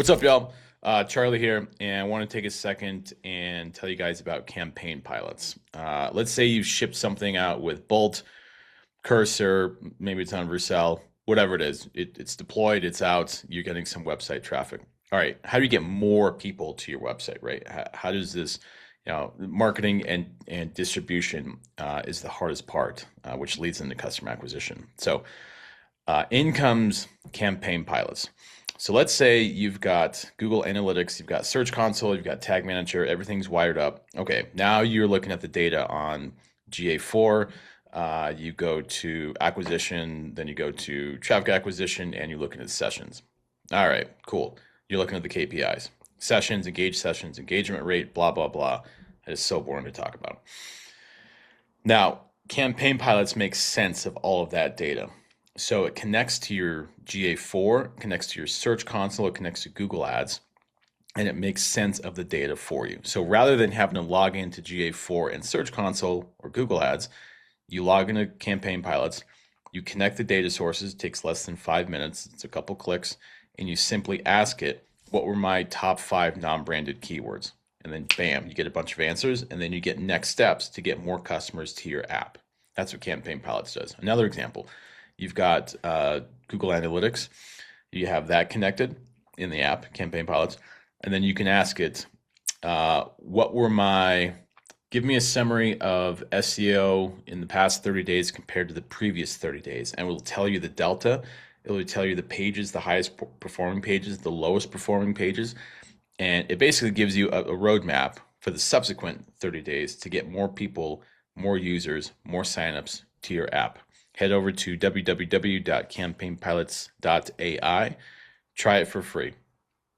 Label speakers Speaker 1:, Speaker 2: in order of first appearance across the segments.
Speaker 1: What's up, y'all? Charlie here, and I want to take a second and tell you guys about campaign pilots. Let's say you shipped something out with Bolt, Cursor, maybe it's on Vercel, whatever it is. It's deployed, it's out, you're getting some website traffic. All right, how do you get more people to your website, right? How does this, marketing and distribution is the hardest part, which leads into customer acquisition. So in comes campaign pilots. So let's say you've got Google Analytics, you've got Search Console, you've got Tag Manager, everything's wired up. Okay, now you're looking at the data on GA4. You go to acquisition, then you go to traffic acquisition, and you're looking at sessions. All right, cool. You're looking at the KPIs. Sessions, engagement rate, blah, blah, blah. It is so boring to talk about. Now, campaign pilots make sense of all of that data. So it connects to your GA4, connects to your Search Console, it connects to Google Ads, and it makes sense of the data for you. So rather than having to log into GA4 and Search Console or Google Ads, you log into campaign pilots, you connect the data sources, it takes less than 5 minutes, it's a couple clicks, and you simply ask it, what were my top 5 non-branded keywords? And then bam, you get a bunch of answers, and then you get next steps to get more customers to your app. That's what campaign pilots does. Another example. You've got Google Analytics. You have that connected in the app, Campaign Pilots. And then you can ask it, give me a summary of SEO in the past 30 days compared to the previous 30 days. And it will tell you the delta. It will tell you the pages, the highest performing pages, the lowest performing pages. And it basically gives you a roadmap for the subsequent 30 days to get more people, more users, more signups to your app. Head over to www.campaignpilots.ai. Try it for free.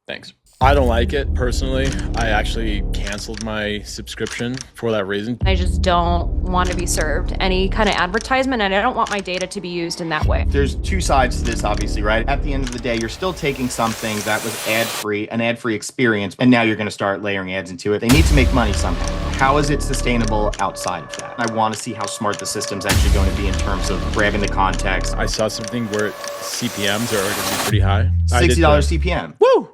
Speaker 1: Thanks. I don't like it personally. I actually canceled my subscription for that reason.
Speaker 2: I just don't want to be served any kind of advertisement, and I don't want my data to be used in that way.
Speaker 3: There's two sides to this, obviously, right? At the end of the day, you're still taking something that was ad-free, an ad-free experience, and now you're going to start layering ads into it. They need to make money somehow. How is it sustainable outside of that? I want to see how smart the system's actually going to be in terms of grabbing the context.
Speaker 1: I saw something where CPMs are going to be pretty high.
Speaker 3: $60 CPM.
Speaker 1: Woo!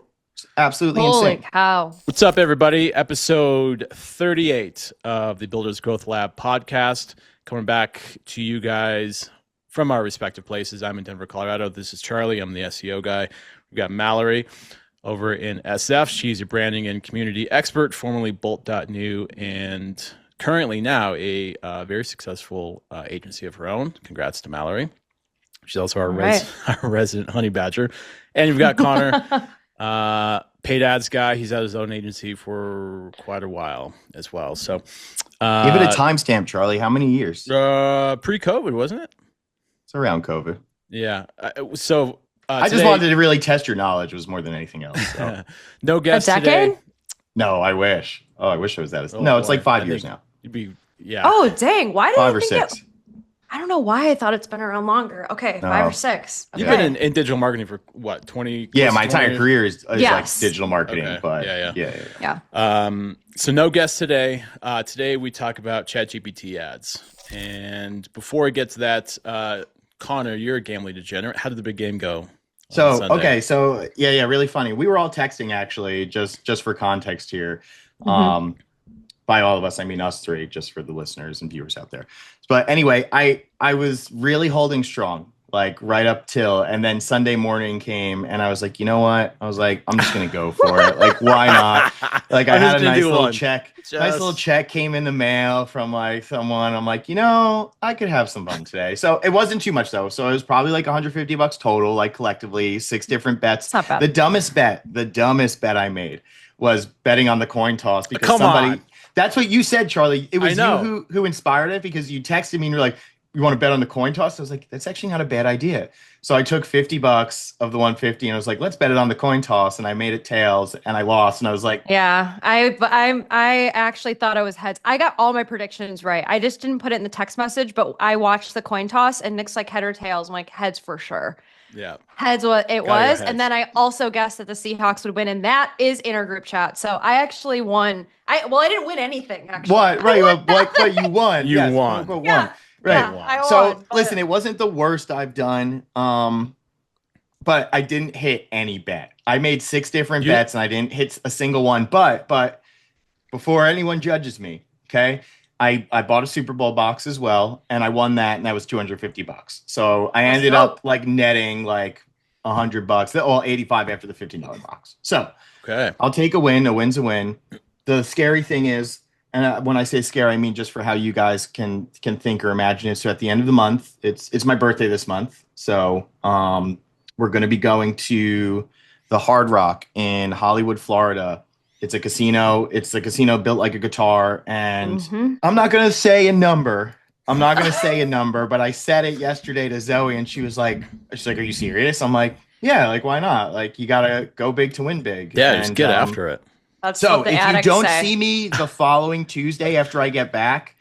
Speaker 3: Absolutely
Speaker 2: Holy
Speaker 3: insane.
Speaker 2: cow.
Speaker 1: What's up, everybody? Episode 38 of the Builders Growth Lab podcast. Coming back to you guys from our respective places. I'm in Denver, Colorado. This is Charlie. I'm the SEO guy. We've got Mallory over in SF. She's a branding and community expert, formerly Bolt.new, and currently now a very successful agency of her own. Congrats to Mallory. She's also our resident honey badger. And you've got Conor. Paid ads guy. He's had his own agency for quite a while as well. So
Speaker 3: give it a timestamp, Charlie. How many years?
Speaker 1: Pre-COVID, wasn't it?
Speaker 3: It's around COVID.
Speaker 1: Yeah.
Speaker 3: I just wanted to really test your knowledge was more than anything else. So.
Speaker 1: No guests
Speaker 2: a decade?
Speaker 1: today.
Speaker 3: No, I wish. Oh, I wish it was that. No, it's like 5 years now.
Speaker 1: You'd be, yeah.
Speaker 2: Oh, dang. Why did
Speaker 3: 5
Speaker 2: I
Speaker 3: or
Speaker 2: think
Speaker 3: 6.
Speaker 2: I don't know why I thought it's been around longer. Okay,
Speaker 3: No.
Speaker 2: 5 or 6. Okay.
Speaker 1: You've been in digital marketing for what, 20?
Speaker 3: Yeah, my entire
Speaker 1: 20?
Speaker 3: career is
Speaker 2: Yes.
Speaker 3: like digital marketing.
Speaker 1: Okay.
Speaker 3: But
Speaker 2: Yeah.
Speaker 1: So no guests today. Today we talk about ChatGPT ads. And before I get to that, Conor, you're a gambling degenerate. How did the big game go?
Speaker 3: So, okay. So yeah, really funny. We were all texting actually, just for context here.
Speaker 2: Mm-hmm.
Speaker 3: By all of us, I mean us three, just for the listeners and viewers out there. But anyway, I was really holding strong, like right up till, and then Sunday morning came and I was like, you know what? I was like, I'm just going to go for it. Like, why not? Like I had a nice little check. Nice little check came in the mail from like someone. I'm like, I could have some fun today. So it wasn't too much though. So it was probably like $150 total, like collectively 6 different bets.
Speaker 2: Not bad.
Speaker 3: The dumbest bet I made was betting on the coin toss because
Speaker 1: on.
Speaker 3: That's what you said, Charlie. It was
Speaker 1: I know.
Speaker 3: you who inspired it because you texted me and you're like, you want to bet on the coin toss? I was like, that's actually not a bad idea. So I took $50 of the 150 and I was like, let's bet it on the coin toss. And I made it tails and I lost. And I was like,
Speaker 2: Yeah, I actually thought I was heads. I got all my predictions right. I just didn't put it in the text message, but I watched the coin toss and Nick's like head or tails. I'm like heads for sure.
Speaker 1: Yeah.
Speaker 2: Heads what it was.
Speaker 1: heads.
Speaker 2: And then I also guessed that the Seahawks would win, and that is in our group chat. So I actually won. I didn't win anything actually.
Speaker 3: what? Right. What you won.
Speaker 1: You
Speaker 3: Yes,
Speaker 1: won.
Speaker 3: quote,
Speaker 2: Yeah.
Speaker 3: Right.
Speaker 2: Yeah, I
Speaker 3: So
Speaker 2: won.
Speaker 3: listen, it wasn't the worst I've done. but I didn't hit any bet. I made 6 different
Speaker 1: You-
Speaker 3: bets and I didn't hit a single one. But before anyone judges me, okay, I bought a Super Bowl box as well, and I won that, and that was $250. So I
Speaker 2: That's
Speaker 3: ended
Speaker 2: dope.
Speaker 3: up like netting like $100, well, 85 after the $15 box. So
Speaker 1: Okay.
Speaker 3: I'll take a win. A win's a win. The scary thing is, and when I say scary, I mean just for how you guys can think or imagine it. So at the end of the month, it's my birthday this month. So we're going to be going to the Hard Rock in Hollywood, Florida. It's a casino. It's a casino built like a guitar, and
Speaker 2: Mhm.
Speaker 3: I'm not going to say a number. I'm not going to say a number, but I said it yesterday to Zoe, and she's like, "Are you serious?" I'm like, "Yeah, like why not? Like you gotta go big to win big."
Speaker 1: Yeah,
Speaker 3: and,
Speaker 1: just get after it.
Speaker 2: That's
Speaker 3: So
Speaker 2: what the
Speaker 3: if you
Speaker 2: addicts
Speaker 3: don't
Speaker 2: say.
Speaker 3: see me the following Tuesday after I get back,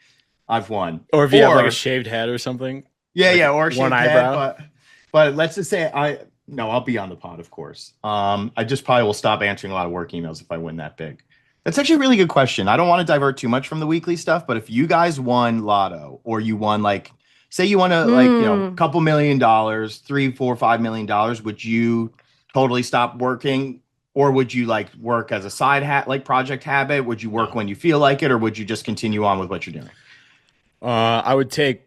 Speaker 3: I've won.
Speaker 1: Or if you have like a shaved head or something.
Speaker 3: yeah,
Speaker 1: like
Speaker 3: yeah, or
Speaker 1: one
Speaker 3: shaved
Speaker 1: eyebrow.
Speaker 3: head, but let's just say I'll be on the pod, of course. I just probably will stop answering a lot of work emails if I win that big. That's actually a really good question. I don't want to divert too much from the weekly stuff, but if you guys won Lotto or you won like, say you won a couple $1,000,000, 3, 4, $5 million, would you totally stop working, or would you like work as a like project habit? Would you work when you feel like it, or would you just continue on with what you're doing?
Speaker 1: I would take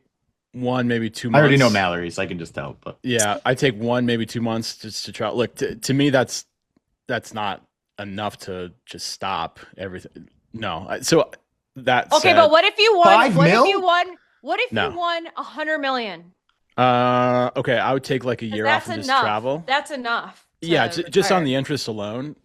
Speaker 1: 1, maybe 2 months.
Speaker 3: I already know Mallory's. I can just tell, but
Speaker 1: Yeah, I take 1, maybe 2 months just to try. Look, to me, that's not enough to just stop everything. No, so that
Speaker 2: Okay,
Speaker 1: said,
Speaker 2: but what if you won?
Speaker 3: 5
Speaker 2: What
Speaker 3: mil?
Speaker 2: if you won? What if
Speaker 1: No.
Speaker 2: you won 100 million?
Speaker 1: okay, I would take like a
Speaker 2: 'Cause
Speaker 1: year
Speaker 2: that's
Speaker 1: off and just
Speaker 2: enough.
Speaker 1: travel.
Speaker 2: That's enough.
Speaker 1: Yeah,
Speaker 2: to
Speaker 1: just on
Speaker 2: retire.
Speaker 1: the interest alone.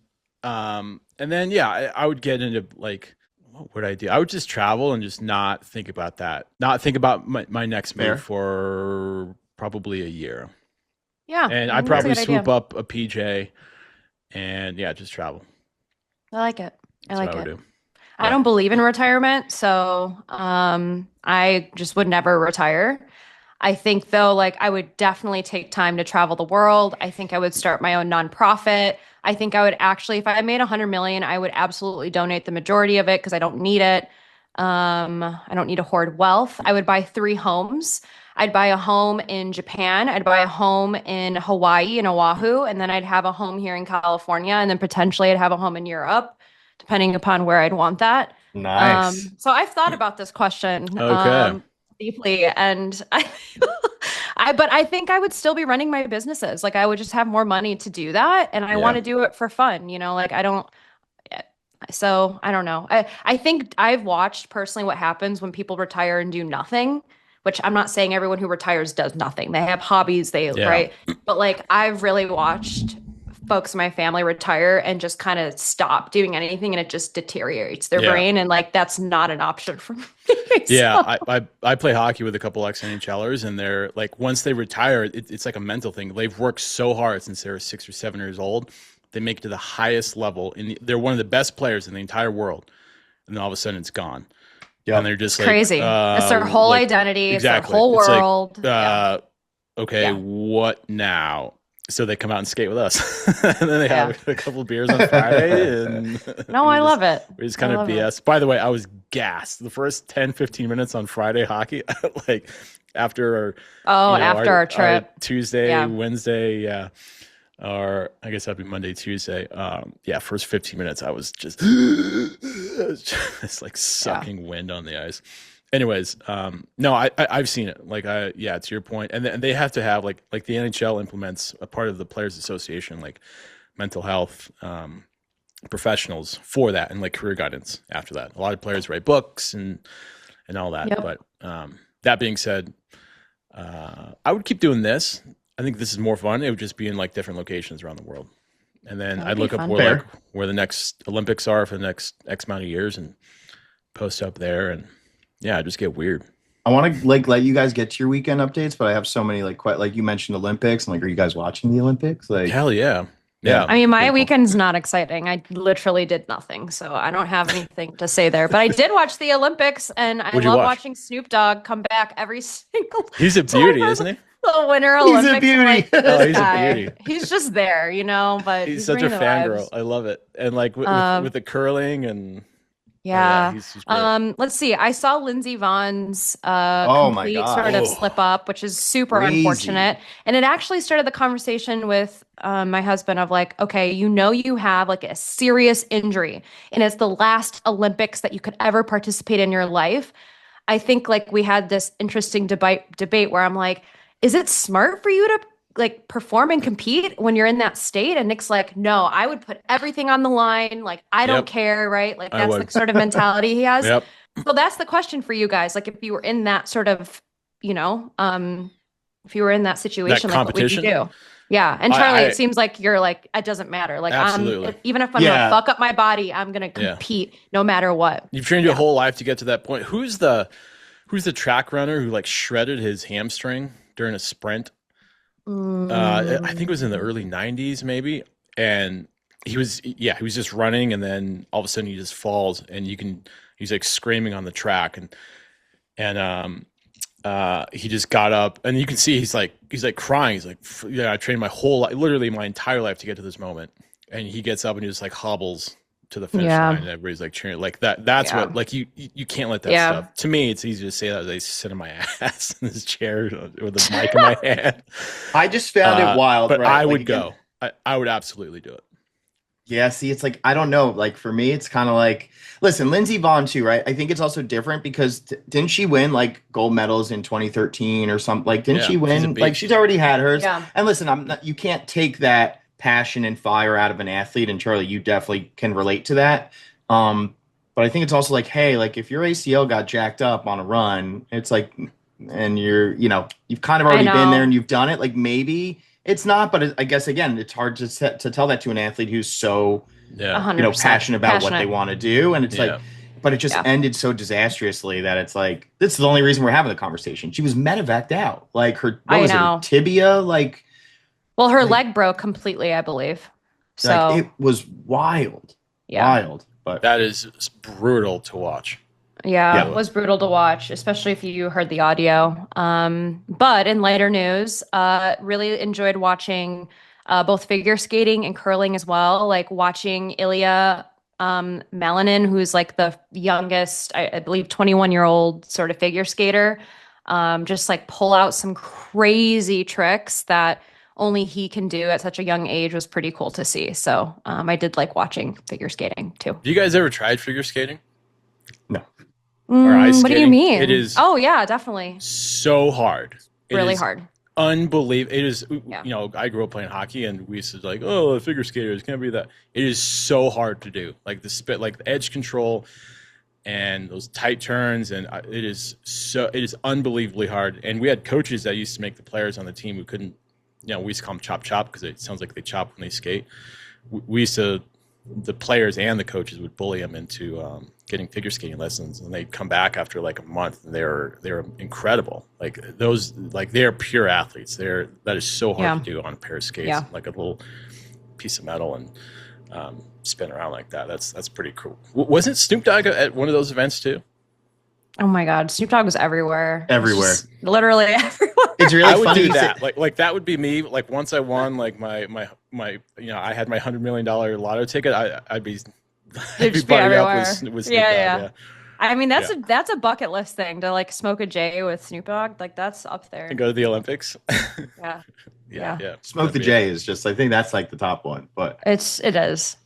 Speaker 1: And then yeah, I would get into like, what would I do? I would just travel and just not think about that. Not think about my next move
Speaker 3: Fair.
Speaker 1: for probably a year.
Speaker 2: Yeah,
Speaker 1: And
Speaker 2: I
Speaker 1: I'd
Speaker 2: think that's a
Speaker 1: probably
Speaker 2: good
Speaker 1: swoop
Speaker 2: idea.
Speaker 1: up a PJ and yeah, just travel.
Speaker 2: I like it. I
Speaker 1: That's
Speaker 2: like
Speaker 1: what I
Speaker 2: it.
Speaker 1: would do.
Speaker 2: I
Speaker 1: Yeah.
Speaker 2: don't believe in retirement, so I just would never retire. I think though, like I would definitely take time to travel the world. I think I would start my own nonprofit. I think I would actually, if I made 100 million, I would absolutely donate the majority of it because I don't need it. I don't need to hoard wealth. I would buy 3 homes. I'd buy a home in Japan. I'd buy a home in Hawaii and Oahu, and then I'd have a home here in California, and then potentially I'd have a home in Europe, depending upon where I'd want that.
Speaker 3: nice.
Speaker 2: So I've thought about this question
Speaker 1: Okay.
Speaker 2: deeply, and but I think I would still be running my businesses. Like I would just have more money to do that, and I
Speaker 1: Yeah.
Speaker 2: want to do it for fun. Like I don't. So I don't know. I think I've watched personally what happens when people retire and do nothing, which I'm not saying everyone who retires does nothing. They have hobbies,
Speaker 1: Yeah.
Speaker 2: right? But like I've really watched folks in my family retire and just kind of stop doing anything, and it just deteriorates their
Speaker 1: Yeah.
Speaker 2: brain, and like that's not an option for me.
Speaker 1: Yeah,
Speaker 2: So-
Speaker 1: I play hockey with a couple ex-NHLers, and they're like, once they retire, it's like a mental thing. They've worked so hard since they were 6 or 7 years old. They make it to the highest level, and they're one of the best players in the entire world. And then all of a sudden, it's gone.
Speaker 3: Yeah,
Speaker 1: And they're just like,
Speaker 2: crazy. It's their whole identity.
Speaker 1: Exactly.
Speaker 2: It's their whole
Speaker 1: It's like,
Speaker 2: world. Yeah.
Speaker 1: okay,
Speaker 2: Yeah.
Speaker 1: what now? So they come out and skate with us, and then they
Speaker 2: Yeah.
Speaker 1: have a couple of beers on Friday, and
Speaker 2: No, I love it.
Speaker 1: we just
Speaker 2: I
Speaker 1: kind of
Speaker 2: love it.
Speaker 1: BS. By the way, I was gassed the first 10, 15 minutes on Friday hockey, like after
Speaker 2: After our trip.
Speaker 1: Tuesday,
Speaker 2: Yeah.
Speaker 1: Wednesday, yeah. Or I guess that'd be Monday, Tuesday. Yeah, first 15 minutes, I was just, it's like sucking wind on the ice. Anyways, no, I've seen it. Like, yeah, to your point, and they have to have like the NHL implements a part of the Players Association, like mental health professionals for that, and like career guidance after that. A lot of players write books and all that.
Speaker 2: Yep.
Speaker 1: But that being said, I would keep doing this. I think this is more fun. It would just be in like different locations around the world. And then
Speaker 2: That'd
Speaker 1: I'd
Speaker 2: be
Speaker 1: look up
Speaker 2: fun.
Speaker 1: where the next Olympics are for the next X amount of years and post up there, and yeah, just get weird.
Speaker 3: I want to like let you guys get to your weekend updates, but I have so many like quite like you mentioned Olympics. I'm like, are you guys watching the Olympics? Like,
Speaker 1: Hell yeah. Yeah.
Speaker 2: I mean, my
Speaker 3: Pretty cool.
Speaker 2: weekend's not exciting. I literally did nothing, so I don't have anything to say there. But I did watch the Olympics, and I
Speaker 1: What'd you
Speaker 2: love
Speaker 1: watch?
Speaker 2: watching Snoop Dogg come back every single
Speaker 1: He's a
Speaker 2: time
Speaker 1: beauty,
Speaker 2: for
Speaker 1: isn't he?
Speaker 2: the Winter
Speaker 3: He's a
Speaker 2: Olympics. I'm
Speaker 3: beauty.
Speaker 2: like,
Speaker 3: Oh,
Speaker 2: this
Speaker 1: he's a
Speaker 2: guy,
Speaker 1: beauty.
Speaker 2: he's just there, But
Speaker 1: He's such a
Speaker 2: bringing the
Speaker 1: fangirl.
Speaker 2: vibes.
Speaker 1: I love it. And like with the curling and
Speaker 2: Yeah.
Speaker 1: He's great.
Speaker 2: Let's see. I saw Lindsey Vohn's
Speaker 3: Oh my
Speaker 2: complete sort of
Speaker 3: gosh.
Speaker 1: Oh,
Speaker 2: slip up, which is super unfortunate.
Speaker 3: Crazy.
Speaker 2: And it actually started the conversation with my husband of like, okay, you have like a serious injury, and it's the last Olympics that you could ever participate in your life. I think like we had this interesting debate where I'm like, is it smart for you to like perform and compete when you're in that state? And Nick's like, no, I would put everything on the line. Like, I don't
Speaker 1: yep,
Speaker 2: care, right? Like
Speaker 1: I
Speaker 2: that's the
Speaker 1: would.
Speaker 2: sort of mentality he has.
Speaker 1: Yep.
Speaker 2: So that's the question for you guys. Like if you were in that sort of, you know, if you were in that
Speaker 1: That
Speaker 2: situation, like what would you
Speaker 1: competition.
Speaker 2: do? Yeah. And Charlie, it
Speaker 1: I
Speaker 2: seems like you're like, it doesn't matter. Like
Speaker 1: absolutely.
Speaker 2: even if I'm gonna
Speaker 3: Yeah.
Speaker 2: fuck up my body, I'm gonna
Speaker 1: Yeah.
Speaker 2: compete no matter what.
Speaker 1: You've trained your
Speaker 2: Yeah.
Speaker 1: whole life to get to that point. Who's the track runner who like shredded his hamstring during a sprint? I think it was in the
Speaker 2: Mm.
Speaker 1: early 90s, maybe. And he was just running, and then all of a sudden he just falls, and he's like screaming on the track, and he just got up, and you can see he's like crying. He's like, yeah, I trained my whole life, literally my entire life, to get to this moment. And he gets up and he just like hobbles to the finish
Speaker 2: Yeah.
Speaker 1: line, and everybody's like cheering like that. That's
Speaker 2: Yeah.
Speaker 1: what, like, you can't let that
Speaker 2: Yeah.
Speaker 1: stuff. To me, it's easy to say that as I sit in my ass in this chair with a mic in my hand.
Speaker 3: I just found it wild,
Speaker 1: But
Speaker 3: right?
Speaker 1: I
Speaker 3: Like,
Speaker 1: would
Speaker 3: again,
Speaker 1: go. I would absolutely do it.
Speaker 3: yeah, see, it's like I don't know. Like for me, it's kind of like listen, Lindsey Vonn too, right? I think it's also different because didn't she win like gold medals in 2013 or something? Like, didn't
Speaker 1: Yeah,
Speaker 3: she
Speaker 1: she's a
Speaker 3: win? Like
Speaker 1: beast.
Speaker 3: she's already had hers.
Speaker 2: Yeah.
Speaker 3: And listen, I'm not, you can't take that passion and fire out of an athlete. And Charlie, you definitely can relate to that. But I think it's also like, hey, like if your ACL got jacked up on a run, it's like, and you've kind of
Speaker 2: I
Speaker 3: already been there and
Speaker 2: know.
Speaker 3: you've done it. Like maybe it's not, but I guess again, it's hard to tell that to an athlete who's so
Speaker 1: Yeah.
Speaker 2: 100%
Speaker 3: passionate about what they
Speaker 2: passionate.
Speaker 3: want to do. And it's like,
Speaker 1: Yeah.
Speaker 3: but it just
Speaker 2: Yeah.
Speaker 3: ended so disastrously that it's like, this is the only reason we're having the conversation. She was medevaced out. Like what
Speaker 2: I
Speaker 3: was it, her
Speaker 2: know.
Speaker 3: tibia?
Speaker 2: Well, her
Speaker 3: Like,
Speaker 2: leg broke completely, I believe.
Speaker 3: like
Speaker 2: So,
Speaker 3: it was wild,
Speaker 2: yeah.
Speaker 3: wild. But
Speaker 1: That is brutal to watch.
Speaker 2: Yeah,
Speaker 3: yeah,
Speaker 2: it was brutal to watch, especially if you heard the audio. But in lighter news, really enjoyed watching both figure skating and curling as well. Like watching Ilya Malinin, who's like the youngest, I believe, 21-year-old sort of figure skater, just like pull out some crazy tricks that only he can do at such a young age was pretty cool to see. So I did like watching figure skating too.
Speaker 1: Have you guys ever tried figure skating
Speaker 3: no.
Speaker 1: or ice
Speaker 2: What do you
Speaker 1: skating?
Speaker 2: mean?
Speaker 1: It is
Speaker 2: Oh yeah, definitely.
Speaker 1: so hard. It
Speaker 2: Really
Speaker 1: is
Speaker 2: hard.
Speaker 1: unbelievable. It is,
Speaker 2: Yeah.
Speaker 1: I grew up playing hockey, and we used to like, oh, the figure skaters can't be that. It is so hard to do. Like like the edge control and those tight turns, and it is unbelievably hard. And we had coaches that used to make the players on the team who couldn't, we used to call them chop chop because it sounds like they chop when they skate. We used to, the players and the coaches would bully them into getting figure skating lessons, and they'd come back after like a month, and they're incredible. Like those, like they're pure athletes. That is so hard to do on a pair of skates,
Speaker 2: Yeah.
Speaker 1: like a little piece of metal, and spin around like that. That's pretty cool. Wasn't Snoop Dogg at one of those events too?
Speaker 2: Oh my God, Snoop Dogg was everywhere.
Speaker 3: Everywhere.
Speaker 2: Just literally everywhere.
Speaker 3: It's really
Speaker 1: I would
Speaker 3: funny.
Speaker 1: do
Speaker 3: you say-
Speaker 1: that. Like that would be me. Like once I won like my I had my $100 million lotto ticket. I'd be
Speaker 2: You'd just be
Speaker 1: buddy
Speaker 2: everywhere.
Speaker 1: up with Snoop
Speaker 2: Yeah,
Speaker 1: Dogg.
Speaker 2: I mean,
Speaker 1: Yeah.
Speaker 2: that's a bucket list thing to like smoke a J with Snoop Dogg. Like that's up there.
Speaker 1: And go to the Olympics.
Speaker 2: Yeah,
Speaker 1: yeah.
Speaker 3: Smoke the J is just, I think that's like the top one. But
Speaker 2: it is.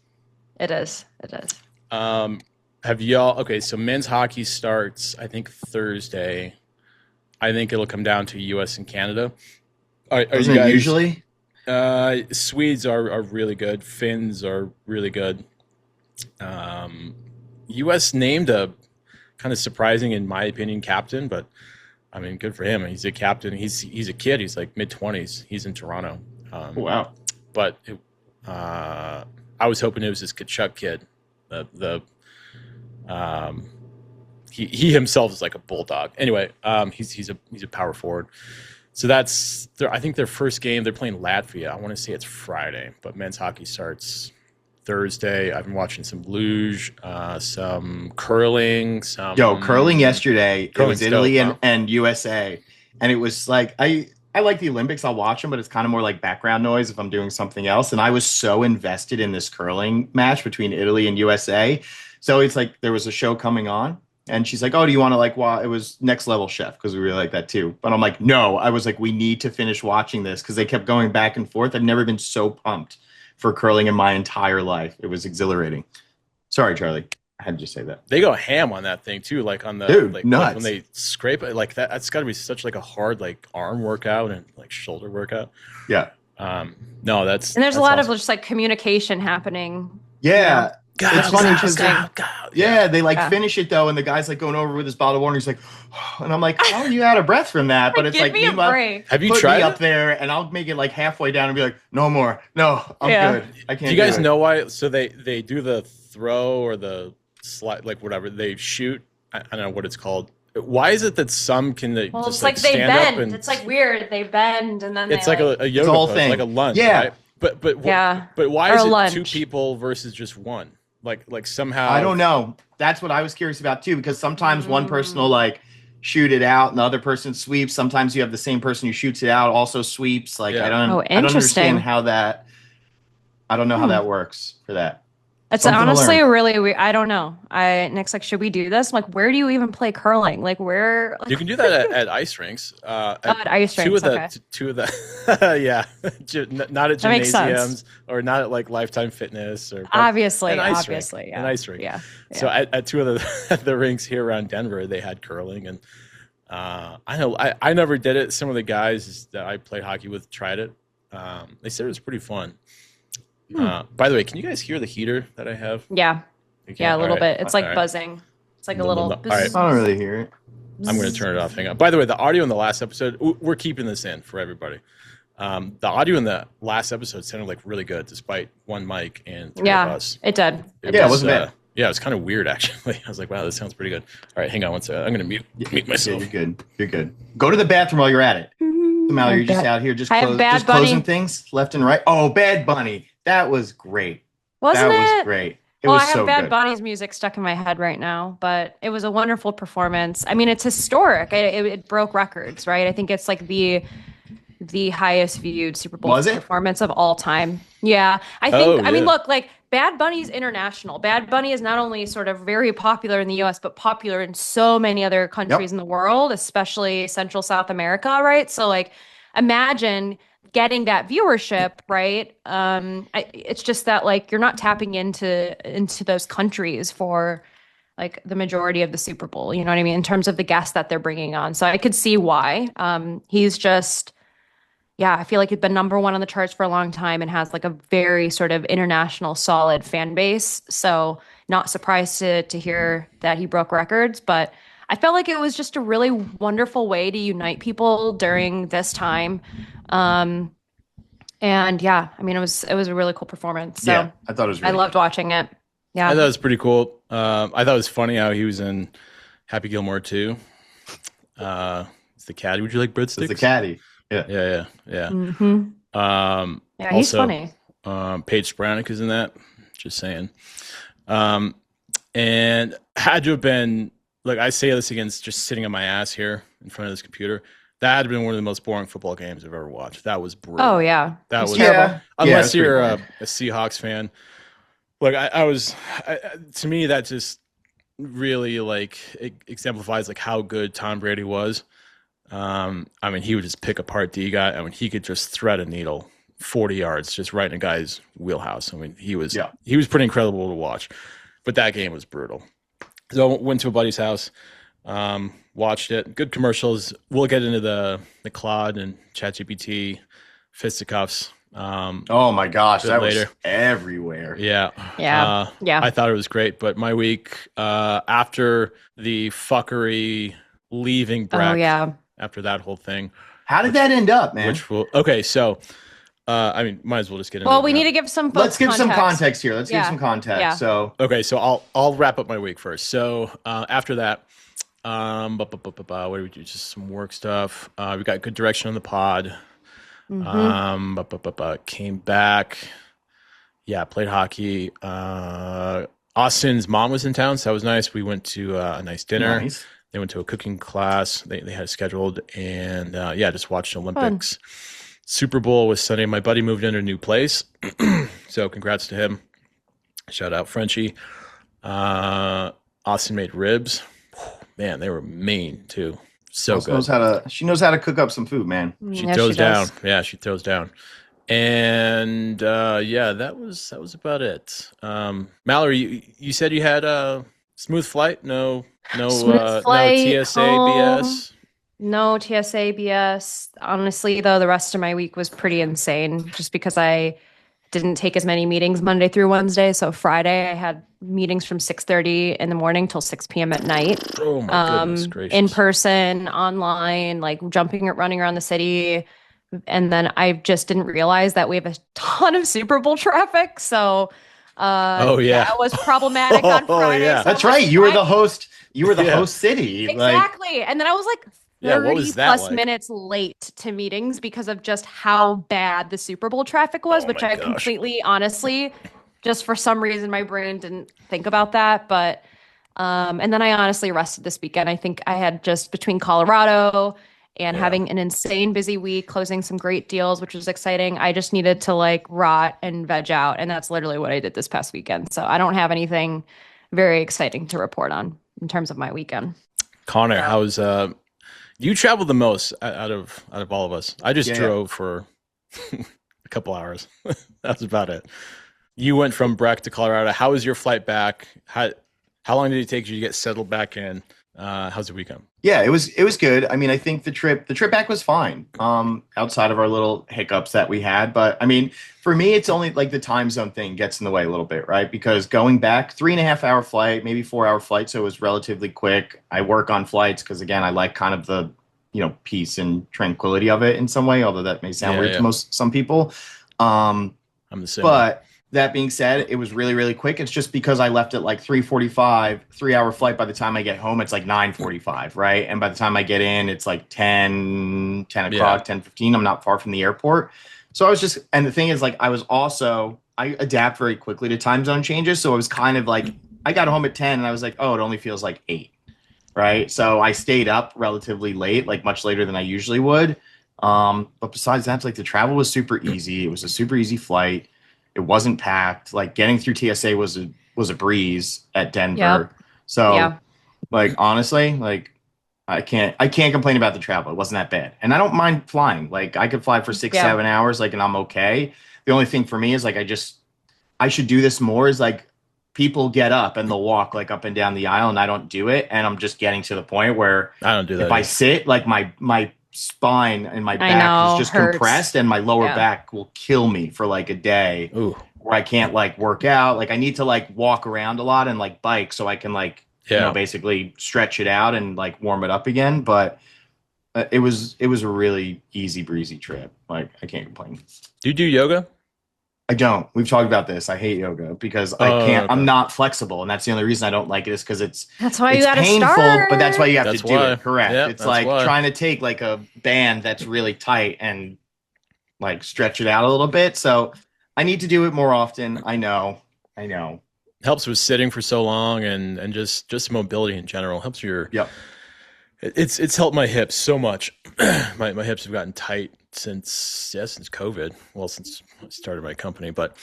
Speaker 1: Have y'all? Okay, so men's hockey starts, I think, Thursday. I think it'll come down to U.S. and Canada. Are
Speaker 3: isn't
Speaker 1: you
Speaker 3: it
Speaker 1: guys?
Speaker 3: usually?
Speaker 1: Swedes are really good. Finns are really good. U.S. named a kind of surprising, in my opinion, captain, but I mean, good for him. He's a captain. He's a kid. He's like mid-20s. He's in Toronto.
Speaker 3: Wow.
Speaker 1: But I was hoping it was this Kachuk kid. He himself is like a bulldog. Anyway, he's a power forward. So that's I think their first game. They're playing Latvia. I want to say it's Friday, but men's hockey starts Thursday. I've been watching some luge, some curling, some
Speaker 3: Curling yesterday. It was
Speaker 1: Curling's
Speaker 3: Italy
Speaker 1: dope, huh?
Speaker 3: and USA, and it was like I like the Olympics. I'll watch them, but it's kind of more like background noise if I'm doing something else. And I was so invested in this curling match between Italy and USA. So it's like there was a show coming on, and she's like, "Oh, do you want to like watch?" It was Next Level Chef because we really like that too. But I'm like, no. I was like, we need to finish watching this because they kept going back and forth. I've never been so pumped for curling in my entire life. It was exhilarating. Sorry, Charlie. I had to just say that.
Speaker 1: They go ham on that thing too, like on the
Speaker 3: Dude,
Speaker 1: like
Speaker 3: nuts.
Speaker 1: when they scrape it, like that. That's got to be such like a hard like arm workout and like shoulder workout.
Speaker 3: Yeah.
Speaker 1: No, that's
Speaker 2: And there's a lot
Speaker 1: awesome.
Speaker 2: of just like communication happening.
Speaker 3: Yeah.
Speaker 1: God,
Speaker 3: It's funny because
Speaker 1: God.
Speaker 3: yeah, they like
Speaker 2: Yeah.
Speaker 3: finish it though, and the guy's like going over with his bottle of water. He's like, and I'm like, how are you out of breath from that? But it's
Speaker 2: Give
Speaker 3: like,
Speaker 2: me a
Speaker 3: meanwhile,
Speaker 2: break.
Speaker 1: Have you
Speaker 3: put
Speaker 1: tried
Speaker 3: me
Speaker 1: it?
Speaker 3: up there, and I'll make it like halfway down and be like, no more, no, I'm
Speaker 2: Yeah.
Speaker 3: good. I can't.
Speaker 1: Do you guys
Speaker 3: it.
Speaker 1: know why? So they do the throw or the slide, like whatever they shoot. I don't know what it's called. Why is it that some can
Speaker 2: Well,
Speaker 1: just
Speaker 2: it's like they
Speaker 1: stand up
Speaker 2: bend.
Speaker 1: and
Speaker 2: It's like weird. They bend and then
Speaker 1: it's
Speaker 2: they
Speaker 1: like a yoga
Speaker 3: a whole
Speaker 1: pose,
Speaker 3: thing.
Speaker 1: like a lunge,
Speaker 3: Yeah.
Speaker 1: right? But
Speaker 2: Yeah.
Speaker 1: But why
Speaker 2: Or
Speaker 1: is
Speaker 2: a
Speaker 1: it
Speaker 2: lunge.
Speaker 1: 2 people versus just one? Like somehow
Speaker 3: I don't know. That's what I was curious about too, because sometimes one person will like shoot it out, and the other person sweeps. Sometimes you have the same person who shoots it out also sweeps. Like
Speaker 1: Yeah.
Speaker 3: I don't
Speaker 2: Oh,
Speaker 3: understand
Speaker 2: interesting.
Speaker 3: how that. I don't know how that works for that.
Speaker 2: It's
Speaker 3: Something to
Speaker 2: honestly
Speaker 3: learn.
Speaker 2: really weird. I don't know. Nick's like, should we do this? I'm like, where do you even play curling? Like, where? Like,
Speaker 1: You can do that at ice rinks.
Speaker 2: at ice
Speaker 1: two
Speaker 2: rinks,
Speaker 1: of the
Speaker 2: okay.
Speaker 1: two of the yeah, not at
Speaker 2: That makes sense.
Speaker 1: gymnasiums or not at like Lifetime Fitness or
Speaker 2: obviously,
Speaker 1: an ice
Speaker 2: obviously,
Speaker 1: rink,
Speaker 2: yeah.
Speaker 1: an ice rink.
Speaker 2: Yeah.
Speaker 1: So at 2 of the rinks here around Denver, they had curling, and I know I never did it. Some of the guys that I played hockey with tried it. They said it was pretty fun. By the way, can you guys hear the heater that I have?
Speaker 2: Yeah.
Speaker 1: You can?
Speaker 2: Yeah, a little
Speaker 1: All right.
Speaker 2: bit. It's like
Speaker 1: All right.
Speaker 2: buzzing. It's like a
Speaker 1: No,
Speaker 2: little.
Speaker 1: no, no. All right.
Speaker 3: I don't really hear it.
Speaker 1: I'm going to turn it off. Hang on. By the way, the audio in the last episode, we're keeping this in for everybody. The audio in the last episode sounded like really good, despite one mic and 3 of
Speaker 2: Yeah,
Speaker 1: us.
Speaker 2: it did.
Speaker 3: Yeah, it wasn't bad.
Speaker 1: Yeah, it was kind of weird actually. I was like, wow, this sounds pretty good. All right, hang on one second. I'm going to mute
Speaker 3: Yeah,
Speaker 1: myself.
Speaker 3: you're good. You're good. Go to the bathroom while you're at it. Mallory, you're just out here just,
Speaker 2: I have Bad
Speaker 3: just closing
Speaker 2: Bunny.
Speaker 3: things left and right. Oh, Bad Bunny. That was great.
Speaker 2: Wasn't
Speaker 3: that
Speaker 2: it?
Speaker 3: was great. It
Speaker 2: Well,
Speaker 3: was
Speaker 2: I have
Speaker 3: so
Speaker 2: Bad
Speaker 3: good.
Speaker 2: Bunny's music stuck in my head right now, but it was a wonderful performance. I mean, it's historic. It broke records, right? I think it's like the highest viewed Super Bowl
Speaker 3: Was it?
Speaker 2: performance of all time. Yeah, I think.
Speaker 1: Oh,
Speaker 2: I mean,
Speaker 1: yeah.
Speaker 2: look, like Bad Bunny's international. Bad Bunny is not only sort of very popular in the U.S., but popular in so many other countries in the world, especially Central South America, right? So, like, imagine getting that viewership, right? It's just that like you're not tapping into those countries for like the majority of the Super Bowl. You know what I mean? In terms of the guests that they're bringing on, so I could see why. He's just, yeah, I feel like he's been #1 on the charts for a long time and has like a very sort of international solid fan base. So not surprised to hear that he broke records, but I felt like it was just a really wonderful way to unite people during this time. And yeah, I mean, it was a really cool performance. So
Speaker 3: Yeah, I thought it was
Speaker 2: I
Speaker 3: really
Speaker 2: loved watching it. Yeah.
Speaker 1: I thought it was pretty cool. I thought it was funny how he was in Happy Gilmore 2. It's the caddy. Would you like breadsticks?
Speaker 3: It's the caddy. Yeah.
Speaker 1: Yeah.
Speaker 2: Mhm. Yeah, he's
Speaker 1: also,
Speaker 2: funny.
Speaker 1: Paige Spranick is in that. Just saying. And had to have been, like, I say this against just sitting on my ass here in front of this computer. That had been one of the most boring football games I've ever watched. That was brutal.
Speaker 2: Oh yeah.
Speaker 1: That
Speaker 2: It
Speaker 1: was
Speaker 2: terrible.
Speaker 1: unless
Speaker 3: it's
Speaker 1: you're
Speaker 3: pretty
Speaker 1: a Seahawks fan. Like to me, that just really like exemplifies like how good Tom Brady was. I mean, he would just pick apart the guy. I mean, he could just thread a needle 40 yards just right in a guy's wheelhouse. I mean, he was pretty incredible to watch. But that game was brutal. So I went to a buddy's house, watched it. Good commercials. We'll get into the Claude and ChatGPT fisticuffs.
Speaker 3: Oh my gosh, that
Speaker 1: later.
Speaker 3: was everywhere.
Speaker 1: Yeah.
Speaker 2: Yeah. Yeah.
Speaker 1: I thought it was great, but my week after the fuckery leaving Breck,
Speaker 2: Oh yeah.
Speaker 1: after that whole thing,
Speaker 3: How did that end up, man?
Speaker 1: so I mean, might as well just get into
Speaker 2: Well,
Speaker 1: it
Speaker 2: we
Speaker 1: now.
Speaker 2: need to give some folks
Speaker 3: Let's give some context here. Let's give
Speaker 2: Yeah.
Speaker 3: some context.
Speaker 2: Yeah.
Speaker 3: So
Speaker 1: Okay, so I'll wrap up my week first. So after that, what do we do? Just some work stuff. We got good direction on the pod. Came back. Yeah, played hockey. Austin's mom was in town, so that was nice. We went to a nice dinner.
Speaker 3: nice.
Speaker 1: They went to a cooking class. They had it scheduled, and yeah, just watched Olympics. Super Bowl was Sunday. My buddy moved into a new place, so congrats to him. Shout out Frenchie. Austin made ribs. Man, they were mean too. So good.
Speaker 3: She knows how to cook up some food, man.
Speaker 1: She
Speaker 2: Yeah,
Speaker 1: throws
Speaker 2: she
Speaker 1: down.
Speaker 2: does.
Speaker 1: Yeah, she throws down. And yeah, that was about it. Mallory, you said you had a smooth flight. No,
Speaker 2: Smooth flight
Speaker 1: no TSA
Speaker 2: home.
Speaker 1: BS.
Speaker 2: No TSA BS. Honestly, though, the rest of my week was pretty insane just because I didn't take as many meetings Monday through Wednesday. So Friday, I had meetings from 6:30 in the morning till 6 p.m. at night.
Speaker 1: Oh my goodness gracious!
Speaker 2: In person, online, like running around the city. And then I just didn't realize that we have a ton of Super Bowl traffic. So
Speaker 1: Oh yeah,
Speaker 2: that was problematic on
Speaker 1: Oh,
Speaker 2: Friday.
Speaker 1: yeah.
Speaker 2: So
Speaker 3: That's
Speaker 2: on
Speaker 3: right. You were the
Speaker 2: Friday-
Speaker 3: host. You were the
Speaker 1: Yeah.
Speaker 3: host city.
Speaker 2: Exactly. And then I was like
Speaker 1: Yeah, what
Speaker 2: 30
Speaker 1: was that
Speaker 2: plus
Speaker 1: like?
Speaker 2: minutes late to meetings because of just how bad the Super Bowl traffic was,
Speaker 1: Oh
Speaker 2: which
Speaker 1: my
Speaker 2: I
Speaker 1: gosh.
Speaker 2: completely, honestly, just for some reason, my brain didn't think about that. But, and then I honestly rested this weekend. I think I had just between Colorado and
Speaker 1: Yeah.
Speaker 2: having an insane busy week, closing some great deals, which was exciting. I just needed to like rot and veg out. And that's literally what I did this past weekend. So I don't have anything very exciting to report on in terms of my weekend.
Speaker 1: Connor,
Speaker 2: Yeah.
Speaker 1: how's you traveled the most out of all of us. I just
Speaker 3: Yeah.
Speaker 1: drove for a couple hours. That's about it. You went from Breck to Colorado. How was your flight back? How long did it take you to get settled back in? How's the weekend?
Speaker 3: Yeah, it was good. I mean, I think the trip back was fine. Outside of our little hiccups that we had, but I mean, for me, it's only like the time zone thing gets in the way a little bit, right? Because going back 3.5 hour flight, maybe 4 hour flight, so it was relatively quick. I work on flights because again, I like kind of the peace and tranquility of it in some way, although that may sound
Speaker 1: Yeah,
Speaker 3: weird
Speaker 1: yeah.
Speaker 3: to some people. Um,
Speaker 1: I'm the same.
Speaker 3: But that being said, it was really, really quick. It's just because I left at like 3:45, 3 hour flight. By the time I get home, it's like 9:45, right? And by the time I get in, it's like 10 o'clock,
Speaker 1: Yeah.
Speaker 3: 10:15. I'm not far from the airport. So I was just, and the thing is like, I adapt very quickly to time zone changes. So it was kind of like, I got home at 10 and I was like, oh, it only feels like 8, right? So I stayed up relatively late, like much later than I usually would. But besides that, like the travel was super easy. It was a super easy flight. It wasn't packed. Like getting through TSA was a breeze at Denver.
Speaker 2: Yep.
Speaker 3: So
Speaker 2: Yeah.
Speaker 3: like honestly, like I can't complain about the travel. It wasn't that bad. And I don't mind flying. Like I could fly for 6,
Speaker 2: Yeah.
Speaker 3: 7 hours, like, and I'm okay. The only thing for me is like I should do this more is like people get up and they'll walk like up and down the aisle and I don't do it. And I'm just getting to the point where
Speaker 1: I don't do that.
Speaker 3: if I
Speaker 1: either.
Speaker 3: sit, like my spine and my
Speaker 2: I
Speaker 3: back
Speaker 2: know,
Speaker 3: is just
Speaker 2: hurts.
Speaker 3: compressed and my lower
Speaker 2: Yeah.
Speaker 3: back will kill me for like a day
Speaker 1: Ooh,
Speaker 3: where I can't like work out. Like I need to like walk around a lot and like bike so I can like,
Speaker 1: yeah.
Speaker 3: basically stretch it out and like warm it up again. But it was a really easy breezy trip. Like I can't complain.
Speaker 1: Do you do yoga?
Speaker 3: I don't. We've talked about this. I hate yoga because I
Speaker 1: Oh,
Speaker 3: can't.
Speaker 1: okay.
Speaker 3: I'm not flexible, and that's the only reason I don't like it. Is because it's
Speaker 2: That's why you
Speaker 3: it's
Speaker 2: gotta
Speaker 3: painful,
Speaker 2: start.
Speaker 3: but that's why you have
Speaker 1: That's
Speaker 3: to do
Speaker 1: why.
Speaker 3: it. Correct.
Speaker 1: Yep,
Speaker 3: It's
Speaker 1: that's
Speaker 3: like
Speaker 1: why.
Speaker 3: trying to take like a band that's really tight and like stretch it out a little bit. So I need to do it more often. I know.
Speaker 1: Helps with sitting for so long and just mobility in general. Helps your
Speaker 3: Yep.
Speaker 1: It's helped my hips so much. my hips have gotten tight since COVID. Well, since I started my company, but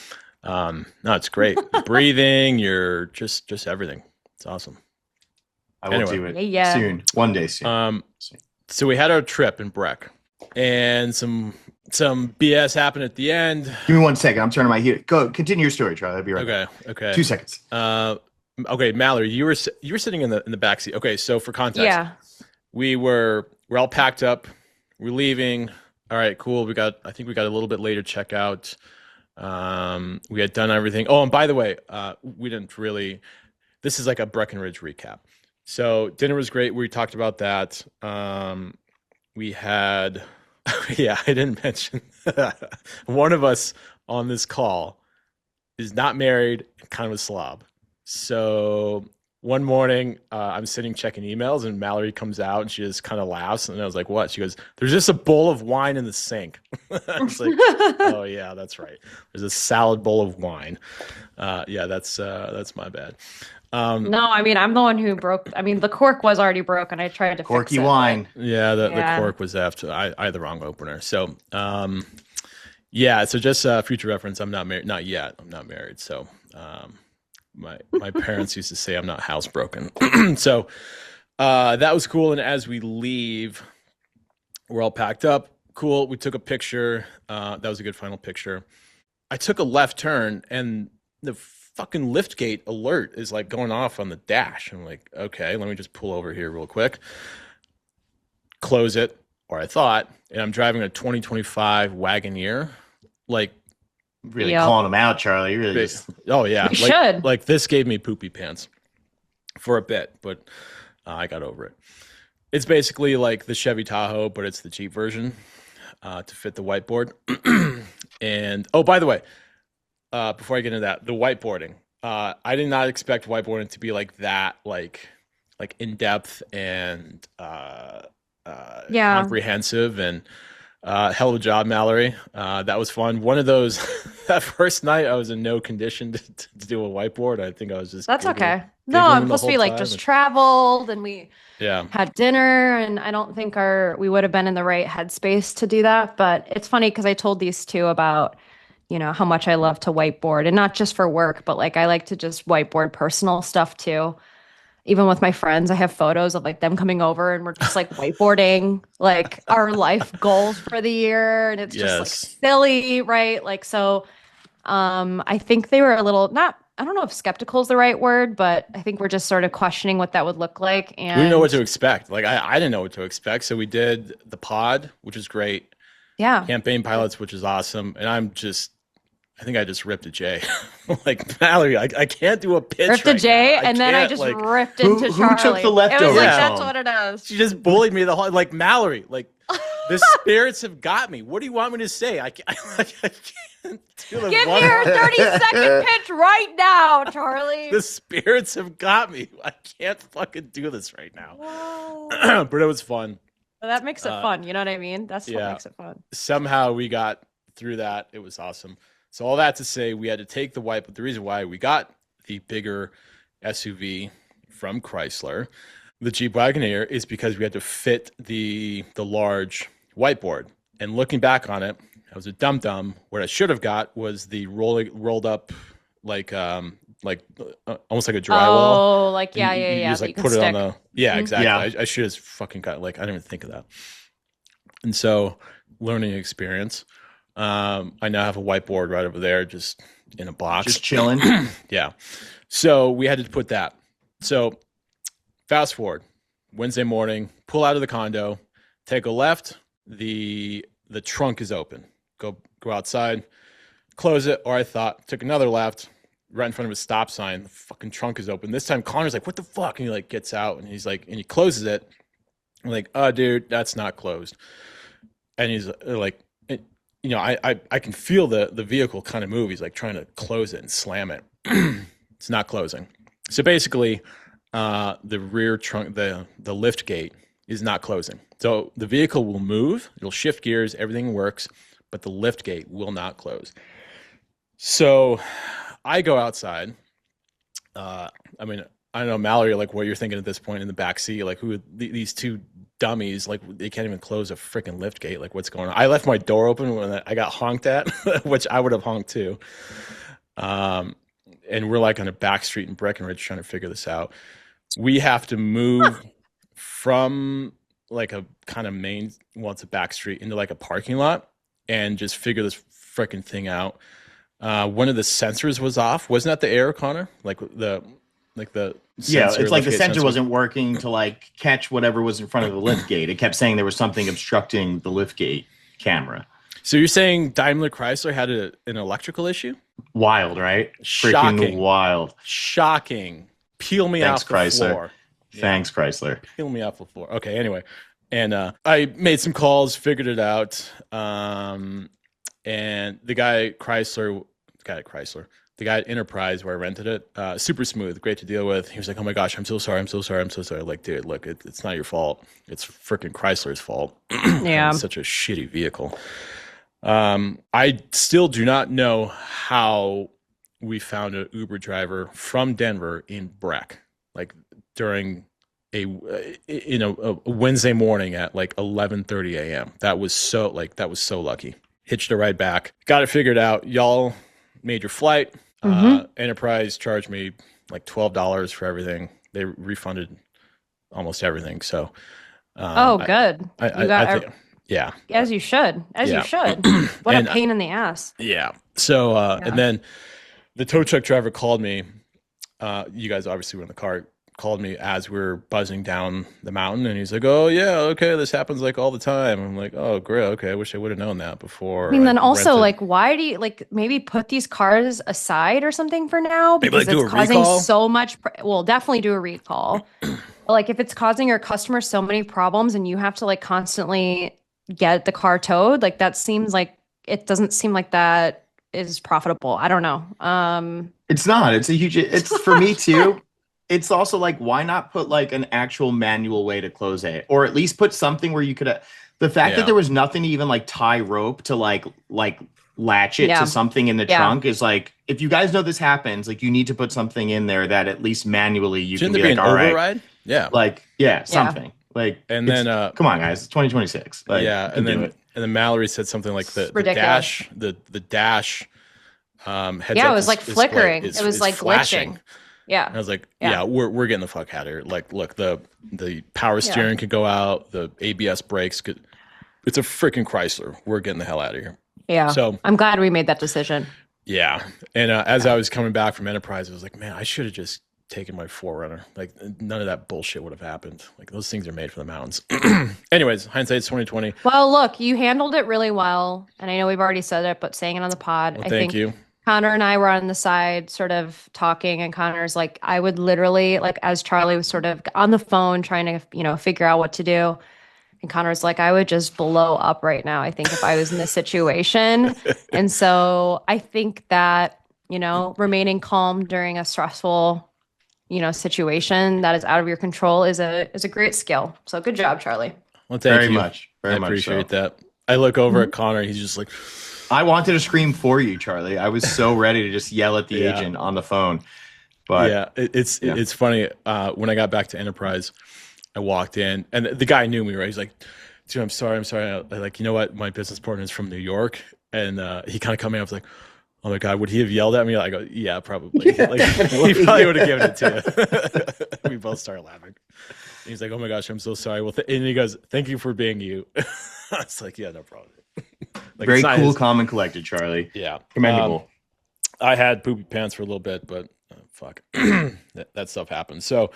Speaker 1: no, it's great. Breathing, you're just everything. It's awesome.
Speaker 3: I will
Speaker 1: Anyway.
Speaker 3: do it
Speaker 2: Yeah.
Speaker 3: soon. One day soon.
Speaker 1: So we had our trip in Breck, and some BS happened at the end.
Speaker 3: Give me 1 second. I'm turning my heat. Go. Continue your story, Charlie. I'll be right back.
Speaker 1: Okay.
Speaker 3: 2 seconds.
Speaker 1: Okay, Mallory, you were sitting in the back seat. Okay, so for context,
Speaker 2: Yeah.
Speaker 1: we're all packed up. We're leaving. All right, cool. I think we got a little bit later checkout. We had done everything. Oh, and by the way, we didn't really. This is like a Breckenridge recap. So dinner was great. We talked about that. We had, yeah, I didn't mention one of us on this call is not married, kind of a slob. So one morning, I'm sitting checking emails, and Mallory comes out, and she just kind of laughs, and I was like, "What?" She goes, "There's just a bowl of wine in the sink." I was like, "Oh yeah, that's right. There's a salad bowl of wine." Yeah, that's my bad.
Speaker 2: No, I mean, I'm the one who broke. I mean, the cork was already broken. I tried to fix
Speaker 3: Corky
Speaker 2: it.
Speaker 3: wine.
Speaker 1: Yeah, the cork was after I had the wrong opener. So, yeah. So just future reference, I'm not married. Not yet. I'm not married. So, my parents used to say I'm not housebroken. So, that was cool. And as we leave, we're all packed up. Cool. We took a picture. That was a good final picture. I took a left turn, and the fucking liftgate alert is like going off on the dash. I'm like, okay, let me just pull over here real quick, close it, or I thought, and I'm driving a 2025 Wagoneer. Like,
Speaker 3: really calling them out, Charlie. You really just...
Speaker 1: Oh yeah,
Speaker 2: you should.
Speaker 1: Like this gave me poopy pants for a bit, but I got over it. It's basically like the Chevy Tahoe, but it's the Jeep version to fit the whiteboard. And oh, by the way, before I get into that, the whiteboarding. I did not expect whiteboarding to be like that, like in depth and comprehensive. And hell of a job, Mallory. That was fun. One of those. That first night, I was in no condition to do a whiteboard. I think I was just.
Speaker 2: That's okay. No, I'm supposed to be like just traveled, and we had dinner, and I don't think we would have been in the right headspace to do that. But it's funny because I told these two about, how much I love to whiteboard, and not just for work, but like I like to just whiteboard personal stuff too. Even with my friends, I have photos of like them coming over, and we're just like whiteboarding like our life goals for the year, and it's just like silly, right? Like so. I think they were a little I don't know if skeptical is the right word, but I think we're just sort of questioning what that would look like. And
Speaker 1: we didn't know what to expect. Like I didn't know what to expect. So we did the pod, which is great.
Speaker 2: Yeah.
Speaker 1: Campaign pilots, which is awesome. And I think I just ripped a J. Like, Mallory, I can't do a pitch.
Speaker 2: Ripped a J, and then I just ripped into Charlie.
Speaker 3: Who took the leftovers?
Speaker 2: It was like, that's what it is.
Speaker 1: She just bullied me the whole, like, Mallory, like, the spirits have got me. What do you want me to say? I can't do
Speaker 2: Give me your 30-second pitch right now, Charlie.
Speaker 1: The spirits have got me. I can't fucking do this right now. But it was fun.
Speaker 2: Well, that makes it fun. You know what I mean? That's what makes it fun.
Speaker 1: Somehow we got through that. It was awesome. So all that to say, we had to take the white, but the reason why we got the bigger SUV from Chrysler, the Jeep Wagoneer, is because we had to fit the large whiteboard. And looking back on it, I was a dum-dum. What I should have got was the rolled up, like almost like a drywall.
Speaker 2: Oh, like
Speaker 1: You just like put it on the exactly. Yeah. I should have fucking got I didn't even think of that. And so, learning experience. I now have a whiteboard right over there, just in a box,
Speaker 3: just chilling.
Speaker 1: Yeah. So we had to put that. So fast forward, Wednesday morning, pull out of the condo, take a left. The trunk is open. Go outside, close it. Or I took another left, right in front of a stop sign. The fucking trunk is open. This time Connor's like, "What the fuck?" And he like gets out, and he's like, and he closes it. I'm like, "Oh, dude, that's not closed." And he's like, I can feel the vehicle kind of move. He's like trying to close it and slam it. It's not closing. So basically, the rear trunk, the lift gate is not closing. So the vehicle will move, it'll shift gears, everything works, but the lift gate will not close. So I go outside. I don't know, Mallory, like what you're thinking at this point in the back seat, like who these two dummies, like they can't even close a freaking lift gate. Like what's going on? I left my door open when I got honked at, which I would have honked too. And we're like on a back street in Breckenridge trying to figure this out. We have to move from like a kind of main, it's a back street, into like a parking lot and just figure this freaking thing out. One of the sensors was off. Wasn't that the air, Connor? Like the sensor,
Speaker 3: it's like the sensor wasn't working to like catch whatever was in front of the lift gate. It kept saying there was something obstructing the lift gate camera.
Speaker 1: So you're saying Daimler Chrysler had an electrical issue?
Speaker 3: Wild, right?
Speaker 1: Shocking.
Speaker 3: Freaking wild.
Speaker 1: Shocking. Peel me off the
Speaker 3: Chrysler.
Speaker 1: Floor.
Speaker 3: Thanks, Chrysler.
Speaker 1: Peel me off the floor. Okay, anyway. And I made some calls, figured it out. And the guy at Chrysler, the guy at Enterprise where I rented it, super smooth, great to deal with. He was like, "Oh my gosh, I'm so sorry, I'm so sorry, I'm so sorry." Like, dude, look, it's not your fault. It's freaking Chrysler's fault.
Speaker 2: Yeah.
Speaker 1: It's such a shitty vehicle. I still do not know how we found an Uber driver from Denver in Breck, like during a Wednesday morning at like 11:30 a.m. That was so lucky. Hitched a ride back, got it figured out. Y'all made your flight. Enterprise charged me like $12 for everything. They refunded almost everything. So,
Speaker 2: good.
Speaker 1: Yeah.
Speaker 2: As you should.
Speaker 1: Yeah.
Speaker 2: You should. What a pain in the ass.
Speaker 1: Yeah. So, and then the tow truck driver called me. You guys obviously were in the car. Called me as we were buzzing down the mountain, and he's like, "Oh yeah, okay, this happens like all the time." I'm like, "Oh great, okay. I wish I would have known that before."
Speaker 2: I mean, then also like, why do you like maybe put these cars aside or something for now because
Speaker 1: maybe, like,
Speaker 2: it's causing
Speaker 1: recall?
Speaker 2: so much. Well, definitely do a recall. Like if it's causing your customers so many problems, and you have to like constantly get the car towed, like that seems like it doesn't seem like that is profitable. I don't know.
Speaker 3: It's not. It's for me too. It's also like, why not put like an actual manual way to close it, or at least put something where you could. The fact that there was nothing to even like tie rope to like latch it to something in the trunk is like, if you guys know this happens, like you need to put something in there that at least manually you
Speaker 1: Shouldn't
Speaker 3: can
Speaker 1: there
Speaker 3: be
Speaker 1: be
Speaker 3: like,
Speaker 1: an
Speaker 3: all
Speaker 1: override?
Speaker 3: right, like something like.
Speaker 1: And then
Speaker 3: come on, guys, it's 2026. Like,
Speaker 1: and then Mallory said something like the dash heads
Speaker 2: it
Speaker 1: up
Speaker 2: was like flickering. It was like
Speaker 1: flashing.
Speaker 2: glitching. Yeah.
Speaker 1: And I was like, we're getting the fuck out of here. Like, look, the power steering could go out, the ABS brakes could. It's a freaking Chrysler. We're getting the hell out of here.
Speaker 2: Yeah.
Speaker 1: So
Speaker 2: I'm glad we made that decision.
Speaker 1: Yeah. And as I was coming back from Enterprise, I was like, man, I should have just taken my 4Runner. Like none of that bullshit would have happened. Like those things are made for the mountains. Anyways, hindsight's 2020.
Speaker 2: Well, look, you handled it really well, and I know we've already said it, but saying it on the pod,
Speaker 1: Well, thank you.
Speaker 2: Connor and I were on the side sort of talking, and Connor's like, I would literally, like, as Charlie was sort of on the phone trying to, figure out what to do. And Connor's like, I would just blow up right now, I think, if I was in this situation. And so I think that, remaining calm during a stressful, situation that is out of your control is a great skill. So good job, Charlie.
Speaker 1: Well, thank you.
Speaker 3: Very much.
Speaker 1: I appreciate that. I look over at Connor, he's just like,
Speaker 3: I wanted to scream for you, Charlie. I was so ready to just yell at the agent on the phone. But
Speaker 1: it's funny. When I got back to Enterprise, I walked in and the guy knew me, right? He's like, dude, I'm sorry. I like, you know what? My business partner is from New York. And he kind of come in, I was like, oh my God, would he have yelled at me? I go, yeah, probably. Like, he probably would have given it to you. We both started laughing. And he's like, oh my gosh, I'm so sorry. Well, and he goes, thank you for being you. I was like, yeah, no problem. Like,
Speaker 3: very cool, calm, and collected, Charlie.
Speaker 1: Yeah.
Speaker 3: Commendable.
Speaker 1: I had poopy pants for a little bit, but fuck, that stuff happens. So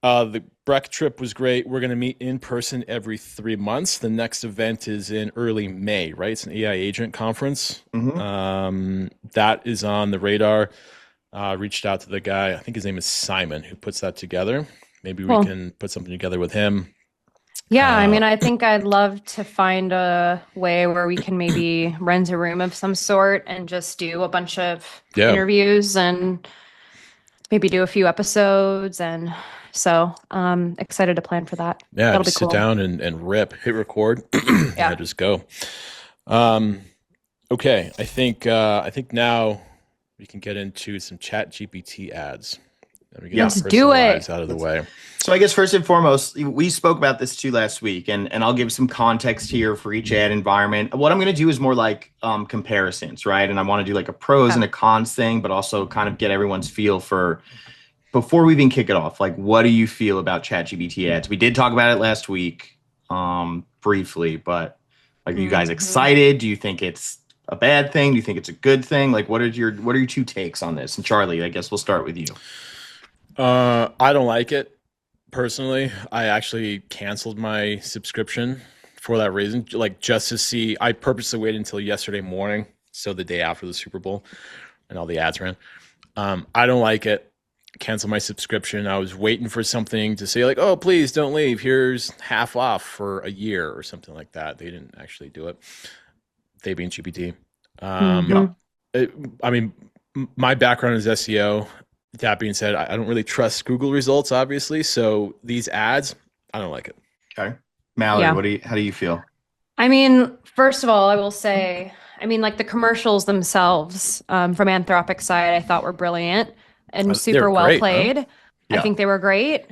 Speaker 1: the Breck trip was great. We're going to meet in person every 3 months. The next event is in early May, right? It's an AI agent conference.
Speaker 3: Mm-hmm.
Speaker 1: That is on the radar. Reached out to the guy, I think his name is Simon, who puts that together. Maybe we can put something together with him.
Speaker 2: Yeah, I mean, I think I'd love to find a way where we can maybe rent a room of some sort and just do a bunch of interviews and maybe do a few episodes. And so I'm excited to plan for that.
Speaker 1: Yeah,
Speaker 2: that'll
Speaker 1: just
Speaker 2: be cool.
Speaker 1: Sit down and rip, hit record, and just go. Okay, I think now we can get into some ChatGPT ads.
Speaker 2: Let's do it.
Speaker 1: Out of the way.
Speaker 3: So I guess first and foremost, we spoke about this too last week, and I'll give some context here for each ad environment. What I'm going to do is more like comparisons, right? And I want to do like a pros and a cons thing, but also kind of get everyone's feel for, before we even kick it off, like, what do you feel about ChatGPT ads? We did talk about it last week briefly, but like, are you guys excited? Do you think it's a bad thing? Do you think it's a good thing? Like, what are your two takes on this? And Charlie, I guess we'll start with you.
Speaker 1: I don't like it personally. I actually canceled my subscription for that reason, like just to see. I purposely waited until yesterday morning, so the day after the Super Bowl and all the ads ran. I don't like it. Cancel my subscription. I was waiting for something to say like, oh, please don't leave. Here's half off for a year or something like that. They didn't actually do it. They being GPT. I mean, My background is SEO. That being said, I don't really trust Google results, obviously. So these ads, I don't like it.
Speaker 3: Okay. Mallory,
Speaker 2: Yeah.
Speaker 3: how do you feel?
Speaker 2: I mean, first of all, I will say, I mean, like the commercials themselves from Anthropic's side, I thought were brilliant and
Speaker 1: They're
Speaker 2: super well
Speaker 1: great, huh?
Speaker 2: played. I
Speaker 3: Yeah.
Speaker 2: think they were great.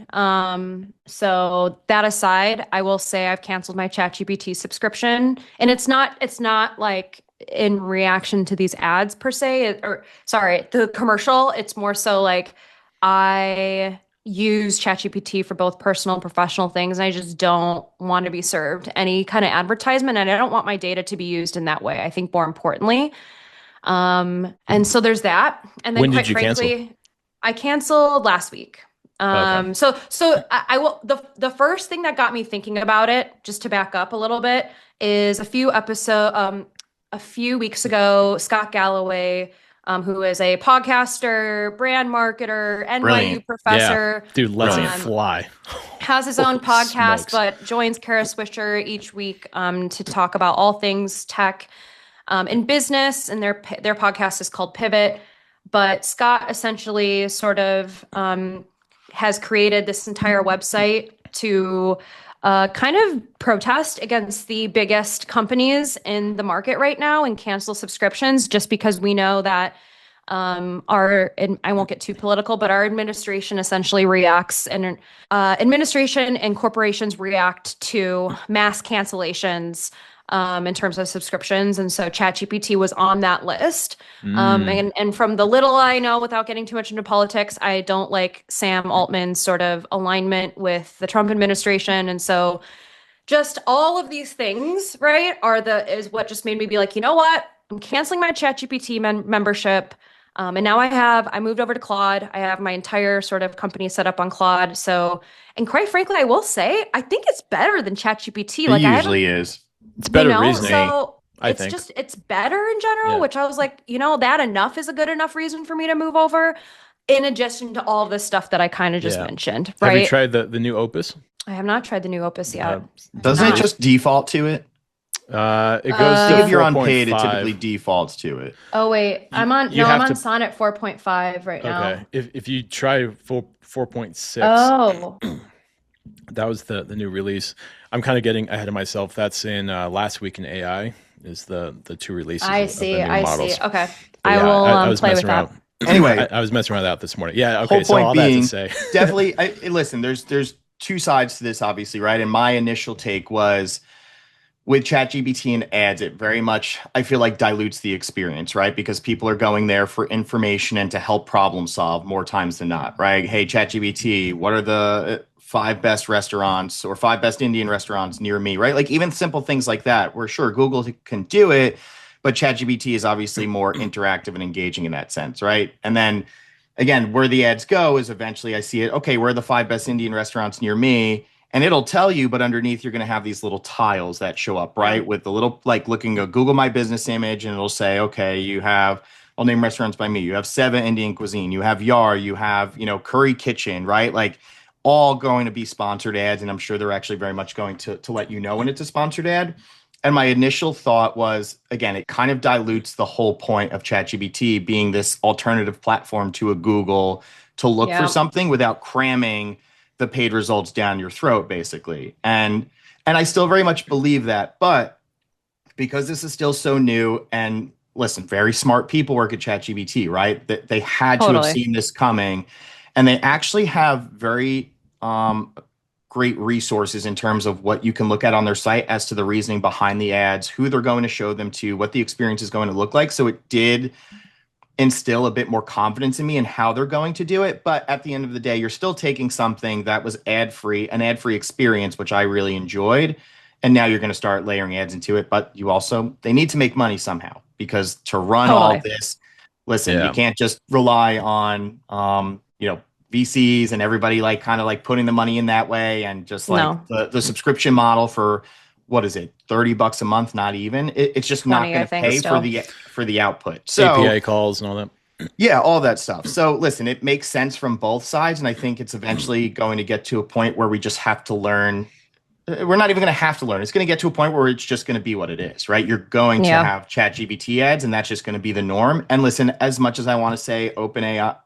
Speaker 2: So that aside, I will say I've canceled my ChatGPT subscription, and it's not like in reaction to these ads per se, or sorry, the commercial. It's more so like I use ChatGPT for both personal and professional things, and I just don't want to be served any kind of advertisement, and I don't want my data to be used in that way. I think more importantly. And so there's that. And then
Speaker 1: When
Speaker 2: quite
Speaker 1: did you cancel?
Speaker 2: frankly, I canceled last week.
Speaker 1: Okay.
Speaker 2: I will the first thing that got me thinking about it, just to back up a little bit, is a few weeks ago, Scott Galloway, who is a podcaster, brand marketer,
Speaker 3: Brilliant.
Speaker 2: NYU
Speaker 1: Yeah.
Speaker 2: professor,
Speaker 1: Dude, lets it
Speaker 3: Brilliant.
Speaker 1: fly.
Speaker 2: has his own
Speaker 1: Holy
Speaker 2: podcast,
Speaker 1: smokes.
Speaker 2: but joins Kara Swisher each week to talk about all things tech in business. And their podcast is called Pivot. But Scott essentially sort of has created this entire website to kind of protest against the biggest companies in the market right now and cancel subscriptions, just because we know that and I won't get too political, but our administration essentially reacts, and administration and corporations react to mass cancellations in terms of subscriptions. And so ChatGPT was on that list.
Speaker 1: Mm.
Speaker 2: And from the little I know, without getting too much into politics, I don't like Sam Altman's sort of alignment with the Trump administration. And so just all of these things, right, is what just made me be like, you know what? I'm canceling my ChatGPT membership. And now I moved over to Claude. I have my entire sort of company set up on Claude. So, and quite frankly, I will say, I think it's better than ChatGPT.
Speaker 3: It
Speaker 2: Like I haven't,
Speaker 3: usually is.
Speaker 1: It's better reasoning,
Speaker 2: so
Speaker 1: I think.
Speaker 2: it's better in general,
Speaker 1: Yeah.
Speaker 2: which I was like, that enough is a good enough reason for me to move over, in addition to all this stuff that I kind of just
Speaker 1: Yeah.
Speaker 2: mentioned,
Speaker 1: Have you
Speaker 2: right?
Speaker 1: tried the new Opus?
Speaker 2: I have not tried the new Opus yet.
Speaker 3: Doesn't it
Speaker 2: Not.
Speaker 3: just default to it?
Speaker 1: It goes
Speaker 3: I
Speaker 1: to
Speaker 3: think if you're unpaid, it
Speaker 1: 4.5.
Speaker 3: typically defaults to it.
Speaker 2: Oh wait,
Speaker 1: You-
Speaker 2: I'm on
Speaker 1: you have to-
Speaker 2: Sonnet 4.5 right now.
Speaker 1: Okay. If you try 4.6,
Speaker 2: Oh,
Speaker 1: that was the new release. I'm kind of getting ahead of myself. That's in last week in AI is the two releases
Speaker 2: I
Speaker 1: of
Speaker 2: see.
Speaker 1: the new
Speaker 2: I
Speaker 1: models.
Speaker 2: see. Okay.
Speaker 1: But
Speaker 2: I
Speaker 1: yeah,
Speaker 2: will
Speaker 1: I was
Speaker 2: play with
Speaker 1: messing
Speaker 2: that.
Speaker 1: around.
Speaker 3: Anyway,
Speaker 1: I was messing around with that this morning. Yeah. Okay.
Speaker 3: whole
Speaker 1: So
Speaker 3: point
Speaker 1: all that
Speaker 3: being,
Speaker 1: to say,
Speaker 3: definitely, listen, there's two sides to this, obviously, right? And my initial take was with ChatGPT and ads, it very much, I feel like, dilutes the experience, right? Because people are going there for information and to help problem solve more times than not, right? Hey, ChatGPT, what are the 5 best restaurants or 5 best Indian restaurants near me, right? Like even simple things like that, where sure, Google can do it, but ChatGPT is obviously more interactive and engaging in that sense, right? And then again, where the ads go is eventually I see it, okay, where are the 5 best Indian restaurants near me? And it'll tell you, but underneath you're going to have these little tiles that show up, right? With the little, like looking at Google My Business image, and it'll say, okay, you have, I'll name restaurants by me. You have 7 Indian cuisine, you have Yar, you have, Curry Kitchen, right? Like all going to be sponsored ads. And I'm sure they're actually very much going to let you know when it's a sponsored ad. And my initial thought was, again, it kind of dilutes the whole point of ChatGPT being this alternative platform to a Google to look for
Speaker 2: Yeah.
Speaker 3: something without cramming the paid results down your throat, basically. And I still very much believe that. But because this is still so new, and listen, very smart people work at ChatGPT, right? That they had to have
Speaker 2: Totally.
Speaker 3: seen this coming. And they actually have very great resources in terms of what you can look at on their site as to the reasoning behind the ads, who they're going to show them to, what the experience is going to look like. So it did instill a bit more confidence in me in how they're going to do it. But at the end of the day, you're still taking something that was ad-free, an ad-free experience, which I really enjoyed. And now you're going to start layering ads into it. But they need to make money somehow, because to run all of this, listen,
Speaker 1: Yeah.
Speaker 3: you can't just rely on, VCs and everybody like kind of like putting the money in that way. And just like the subscription model for, what is it, $30 a month? Not even. It's just not
Speaker 2: 20,
Speaker 3: going
Speaker 2: I
Speaker 3: to
Speaker 2: think,
Speaker 3: pay
Speaker 2: still.
Speaker 3: for the output. So
Speaker 1: API calls and all that.
Speaker 3: yeah, all that stuff. So listen, it makes sense from both sides. And I think it's eventually going to get to a point where we just have to learn we're not even going to have to learn. It's going to get to a point where it's just going to be what it is, right? You're going to have ChatGPT ads, and that's just going to be the norm. And listen, as much as I want to say OpenAI,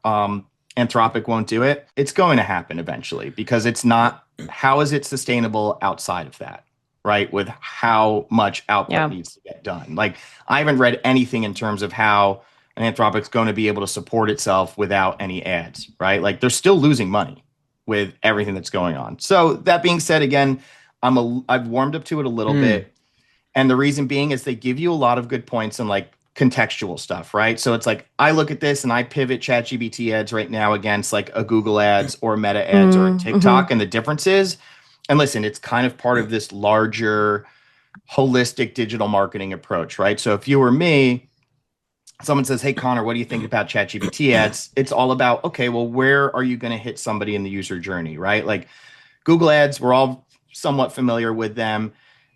Speaker 3: Anthropic won't do it, it's going to happen eventually, because it's not, how is it sustainable outside of that, right? With how much output needs to get done. Like, I haven't read anything in terms of how an Anthropic's going to be able to support itself without any ads, right? Like, they're still losing money with everything that's going on. So that being said, again, I've warmed up to it a little bit. And the reason being is they give you a lot of good points and like contextual stuff, right? So it's like, I look at this and I pivot ChatGPT ads right now against like a Google ads or Meta ads or a TikTok. And the difference is, and listen, it's kind of part of this larger holistic digital marketing approach, right? So if you were me, someone says, hey, Connor, what do you think about ChatGPT ads? It's all about, okay, well, where are you going to hit somebody in the user journey, right? Like Google ads, we're all somewhat familiar with them.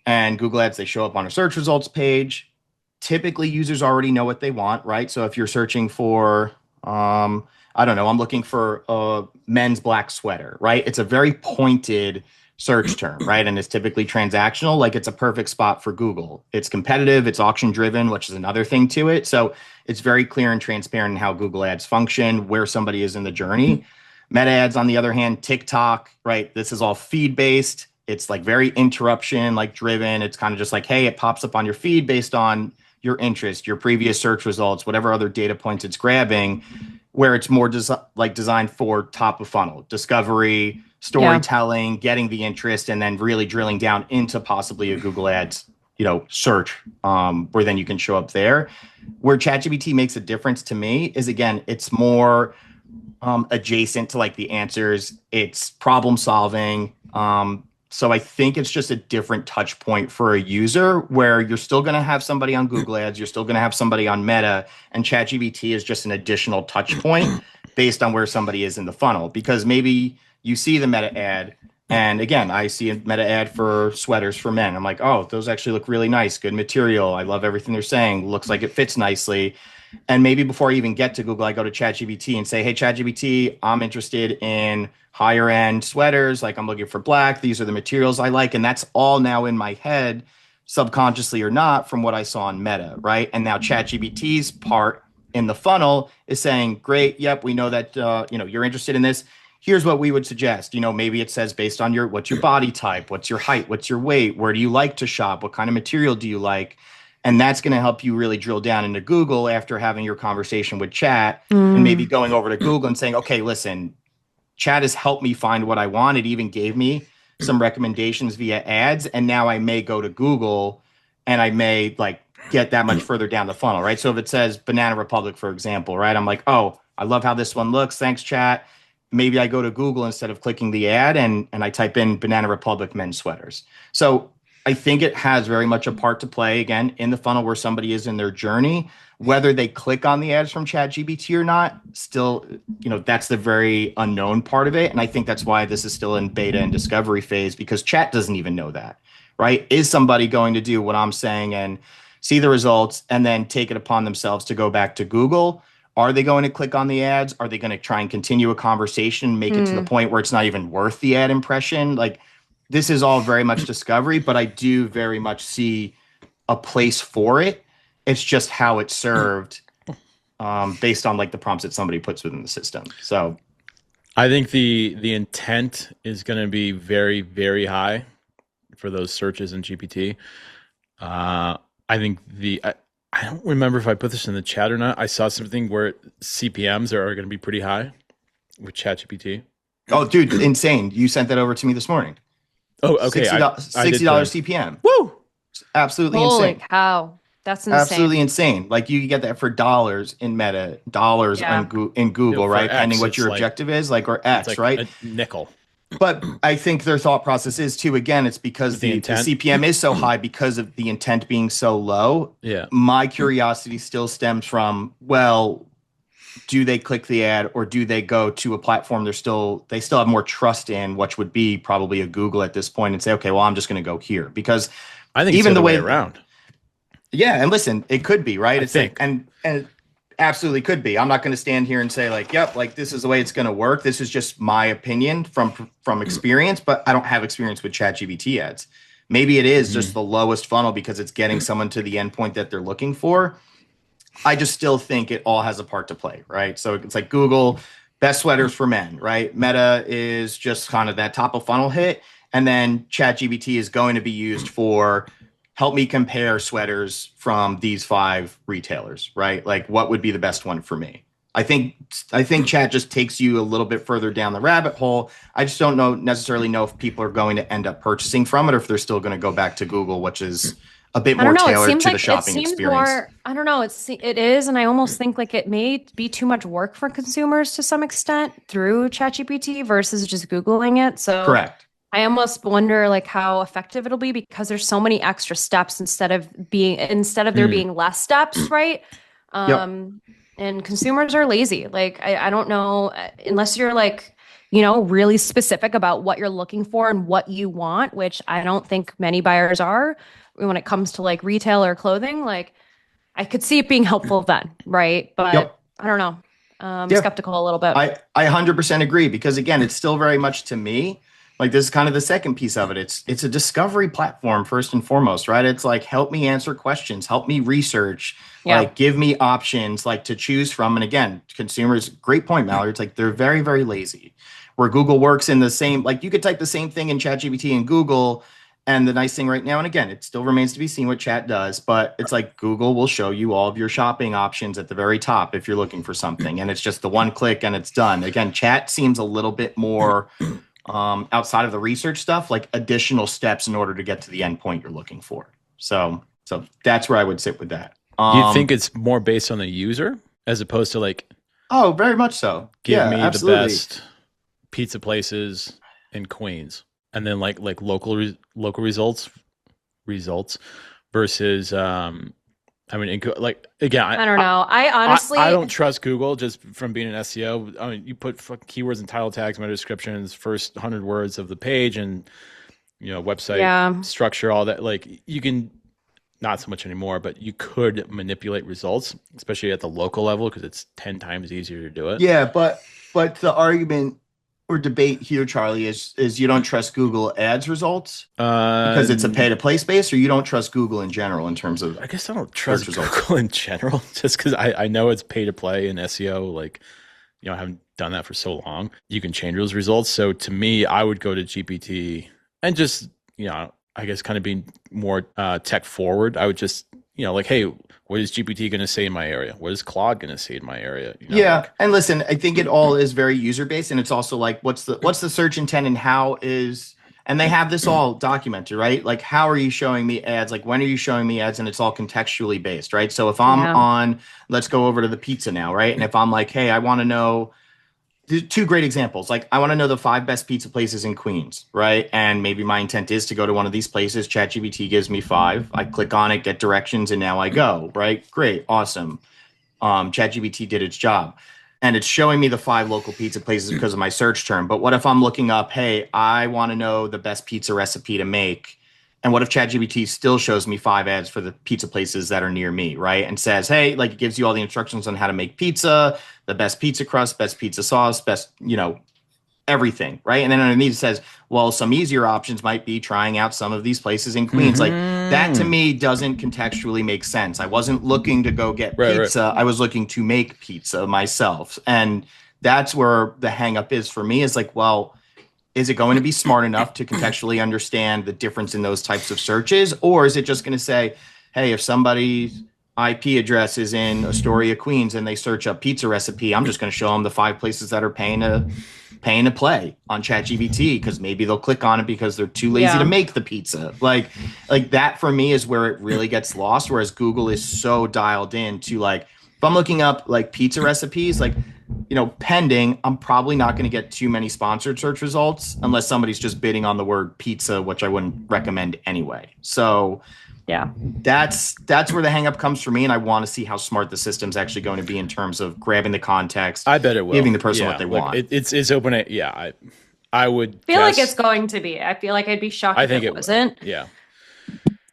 Speaker 3: And Google ads, they show up on a search results page. Typically, users already know what they want, right? So if you're searching for, I don't know, I'm looking for a men's black sweater, right? It's a very pointed search term, right? And it's typically transactional. Like, it's a perfect spot for Google. It's competitive, it's auction driven, which is another thing to it. So it's very clear and transparent in how Google ads function, where somebody is in the journey. Meta ads, on the other hand, TikTok, right? This is all feed based. It's like very interruption, like driven. It's kind of just like, hey, it pops up on your feed based on your interest, your previous search results, whatever other data points it's grabbing, where it's more designed for top of funnel, discovery, storytelling, getting the interest, and then really drilling down into possibly a Google ads, search, where then you can show up there. Where ChatGPT makes a difference to me is, again, it's more adjacent to like the answers. It's problem solving. So I think it's just a different touch point for a user, where you're still going to have somebody on Google ads, you're still going to have somebody on Meta, and ChatGPT is just an additional touch point based on where somebody is in the funnel. Because maybe you see the Meta ad, and again, I see a Meta ad for sweaters for men. I'm like, oh, those actually look really nice, good material. I love everything they're saying. Looks like it fits nicely. And maybe before I even get to Google, I go to ChatGPT and say, hey, ChatGPT, I'm interested in higher end sweaters. Like, I'm looking for black. These are the materials I like. And that's all now in my head, subconsciously or not, from what I saw on Meta, right? And now ChatGPT's part in the funnel is saying, great, yep, we know that you're interested in this. Here's what we would suggest. Maybe it says based on what's your body type, what's your height, what's your weight, where do you like to shop, what kind of material do you like? And that's going to help you really drill down into Google after having your conversation with Chat, and maybe going over to Google and saying, okay, listen, Chat has helped me find what I want. It even gave me some recommendations via ads. And now I may go to Google and I may like get that much further down the funnel, right? So if it says Banana Republic, for example, right? I'm like, oh, I love how this one looks. Thanks, Chat. Maybe I go to Google instead of clicking the ad, and I type in Banana Republic men's sweaters. So I think it has very much a part to play, again, in the funnel where somebody is in their journey. Whether they click on the ads from ChatGPT or not, still, that's the very unknown part of it. And I think that's why this is still in beta and discovery phase, because Chat doesn't even know that, right? Is somebody going to do what I'm saying and see the results and then take it upon themselves to go back to Google? Are they going to click on the ads? Are they going to try and continue a conversation, make it to the point where it's not even worth the ad impression? Like, this is all very much discovery, but I do very much see a place for it. It's just how it's served based on like the prompts that somebody puts within the system. So
Speaker 1: I think the intent is going to be very, very high for those searches in GPT. I think I don't remember if I put this in the chat or not. I saw something where CPMs are going to be pretty high with ChatGPT.
Speaker 3: Oh, dude, insane. You sent that over to me this morning.
Speaker 1: Oh, okay.
Speaker 3: $60 CPM.
Speaker 1: Woo!
Speaker 3: Absolutely
Speaker 2: Holy
Speaker 3: insane.
Speaker 2: cow. That's insane.
Speaker 3: Absolutely insane. Like, you get that for dollars in Meta, dollars in Google, right? Depending what your objective is, like, or X,
Speaker 1: like
Speaker 3: right?
Speaker 1: A nickel.
Speaker 3: But I think their thought process is too, again, it's because the CPM is so high because of the intent being so low.
Speaker 1: Yeah.
Speaker 3: My curiosity still stems from, well, do they click the ad or do they go to a platform they still have more trust in, which would be probably a Google at this point, and say, okay, well, I'm just going to go here? Because
Speaker 1: I think even the way around.
Speaker 3: Yeah, and listen, it could be, right?
Speaker 1: I think.
Speaker 3: and absolutely could be. I'm not going to stand here and say like, yep, like this is the way it's going to work. This is just my opinion from experience, but I don't have experience with ChatGPT ads. Maybe it is just the lowest funnel because it's getting someone to the endpoint that they're looking for. I just still think it all has a part to play, right? So it's like Google, best sweaters for men, right? Meta is just kind of that top of funnel hit. And then ChatGPT is going to be used for help me compare sweaters from these 5 retailers, right? Like what would be the best one for me? I think Chat just takes you a little bit further down the rabbit hole. I just don't necessarily know if people are going to end up purchasing from it or if they're still going to go back to Google, which is a bit more tailored to the shopping experience.
Speaker 2: I don't know. It is, and I almost think like it may be too much work for consumers to some extent through ChatGPT versus just Googling it. So
Speaker 3: Correct.
Speaker 2: I almost wonder like how effective it'll be because there's so many extra steps instead of there being less steps, right? And consumers are lazy. Like I don't know unless you're like, really specific about what you're looking for and what you want, which I don't think many buyers are when it comes to like retail or clothing. Like I could see it being helpful then, right? But I don't know. Skeptical a little bit.
Speaker 3: I 100% agree because again, it's still very much to me, like this is kind of the second piece of it. It's a discovery platform first and foremost, right? It's like, help me answer questions, help me research, like give me options like to choose from. And again, consumers, great point, Mallory. It's like, they're very, very lazy. Where Google works in the same, like you could type the same thing in ChatGPT and Google. And the nice thing right now, and again, it still remains to be seen what Chat does, but it's like Google will show you all of your shopping options at the very top if you're looking for something. And it's just the one click and it's done. Again, Chat seems a little bit more outside of the research stuff, like additional steps in order to get to the endpoint you're looking for. So that's where I would sit with that.
Speaker 1: Do you think it's more based on the user as opposed to like,
Speaker 3: oh, very much so.
Speaker 1: Give me absolutely. The best pizza places in Queens, and then like local results versus I mean, like again,
Speaker 2: I don't know. I honestly
Speaker 1: I don't trust Google just from being an SEO. I mean, you put keywords and title tags, meta descriptions, first 100 words of the page, and website structure, all that. Like you can, not so much anymore, but you could manipulate results, especially at the local level, because it's 10 times easier to do it.
Speaker 3: Yeah, but the argument or debate here, Charlie, is you don't trust Google Ads results because it's a pay-to-play space, or you don't trust Google in general in terms of.
Speaker 1: I guess I don't trust Google in general, just because I know it's pay-to-play in SEO. Like, I haven't done that for so long. You can change those results. So to me, I would go to GPT and just I guess kind of being more tech forward. I would just like, hey, what is GPT going to say in my area? What is Claude going to say in my area?
Speaker 3: And listen, I think it all is very user based, and it's also like, what's the search intent, and and they have this all documented, right? Like, how are you showing me ads? Like, when are you showing me ads? And it's all contextually based, right? So if I'm on, let's go over to the pizza now, right? And if I'm like, hey, I want to know. Two great examples. Like, I want to know the 5 best pizza places in Queens, right? And maybe my intent is to go to one of these places. ChatGPT gives me 5. I click on it, get directions, and now I go, right? Great. Awesome. ChatGPT did its job. And it's showing me the 5 local pizza places because of my search term. But what if I'm looking up, hey, I want to know the best pizza recipe to make? And what if ChatGPT still shows me 5 ads for the pizza places that are near me, right? And says, hey, like it gives you all the instructions on how to make pizza, the best pizza crust, best pizza sauce, best, everything, right? And then underneath it says, well, some easier options might be trying out some of these places in Queens. Like that to me doesn't contextually make sense. I wasn't looking to go get pizza. Right. I was looking to make pizza myself. And that's where the hang up is for me, is like, well, is it going to be smart enough to contextually understand the difference in those types of searches? Or is it just going to say, hey, if somebody's IP address is in Astoria, Queens, and they search up pizza recipe, I'm just going to show them the 5 places that are paying to play on ChatGPT, because maybe they'll click on it because they're too lazy to make the pizza. Like that for me is where it really gets lost. Whereas Google is so dialed in to, like, if I'm looking up like pizza recipes, like, pending, I'm probably not going to get too many sponsored search results unless somebody's just bidding on the word pizza, which I wouldn't recommend anyway. So that's where the hang up comes for me. And I want to see how smart the system's actually going to be in terms of grabbing the context.
Speaker 1: I bet it will.
Speaker 3: Giving the person what they want.
Speaker 1: It's open. I would
Speaker 2: feel like it's going to be. I feel like I'd be shocked if it wasn't.
Speaker 1: Yeah.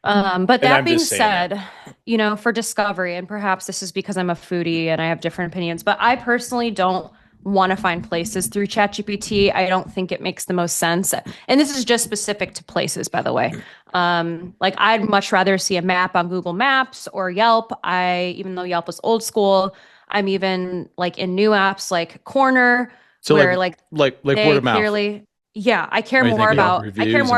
Speaker 2: But
Speaker 1: And
Speaker 2: that
Speaker 1: I'm
Speaker 2: being
Speaker 1: just saying that.
Speaker 2: said, for discovery, and perhaps this is because I'm a foodie and I have different opinions, but I personally don't want to find places through ChatGPT. I don't think it makes the most sense. And this is just specific to places, by the way. Like I'd much rather see a map on Google Maps or Yelp. Even though Yelp is old school, I'm even like in new apps like Corner,
Speaker 1: So
Speaker 2: where like
Speaker 1: like word
Speaker 2: they
Speaker 1: of mouth.
Speaker 2: clearly, yeah,
Speaker 1: Are you thinking
Speaker 2: I care
Speaker 1: reviews
Speaker 2: more
Speaker 1: and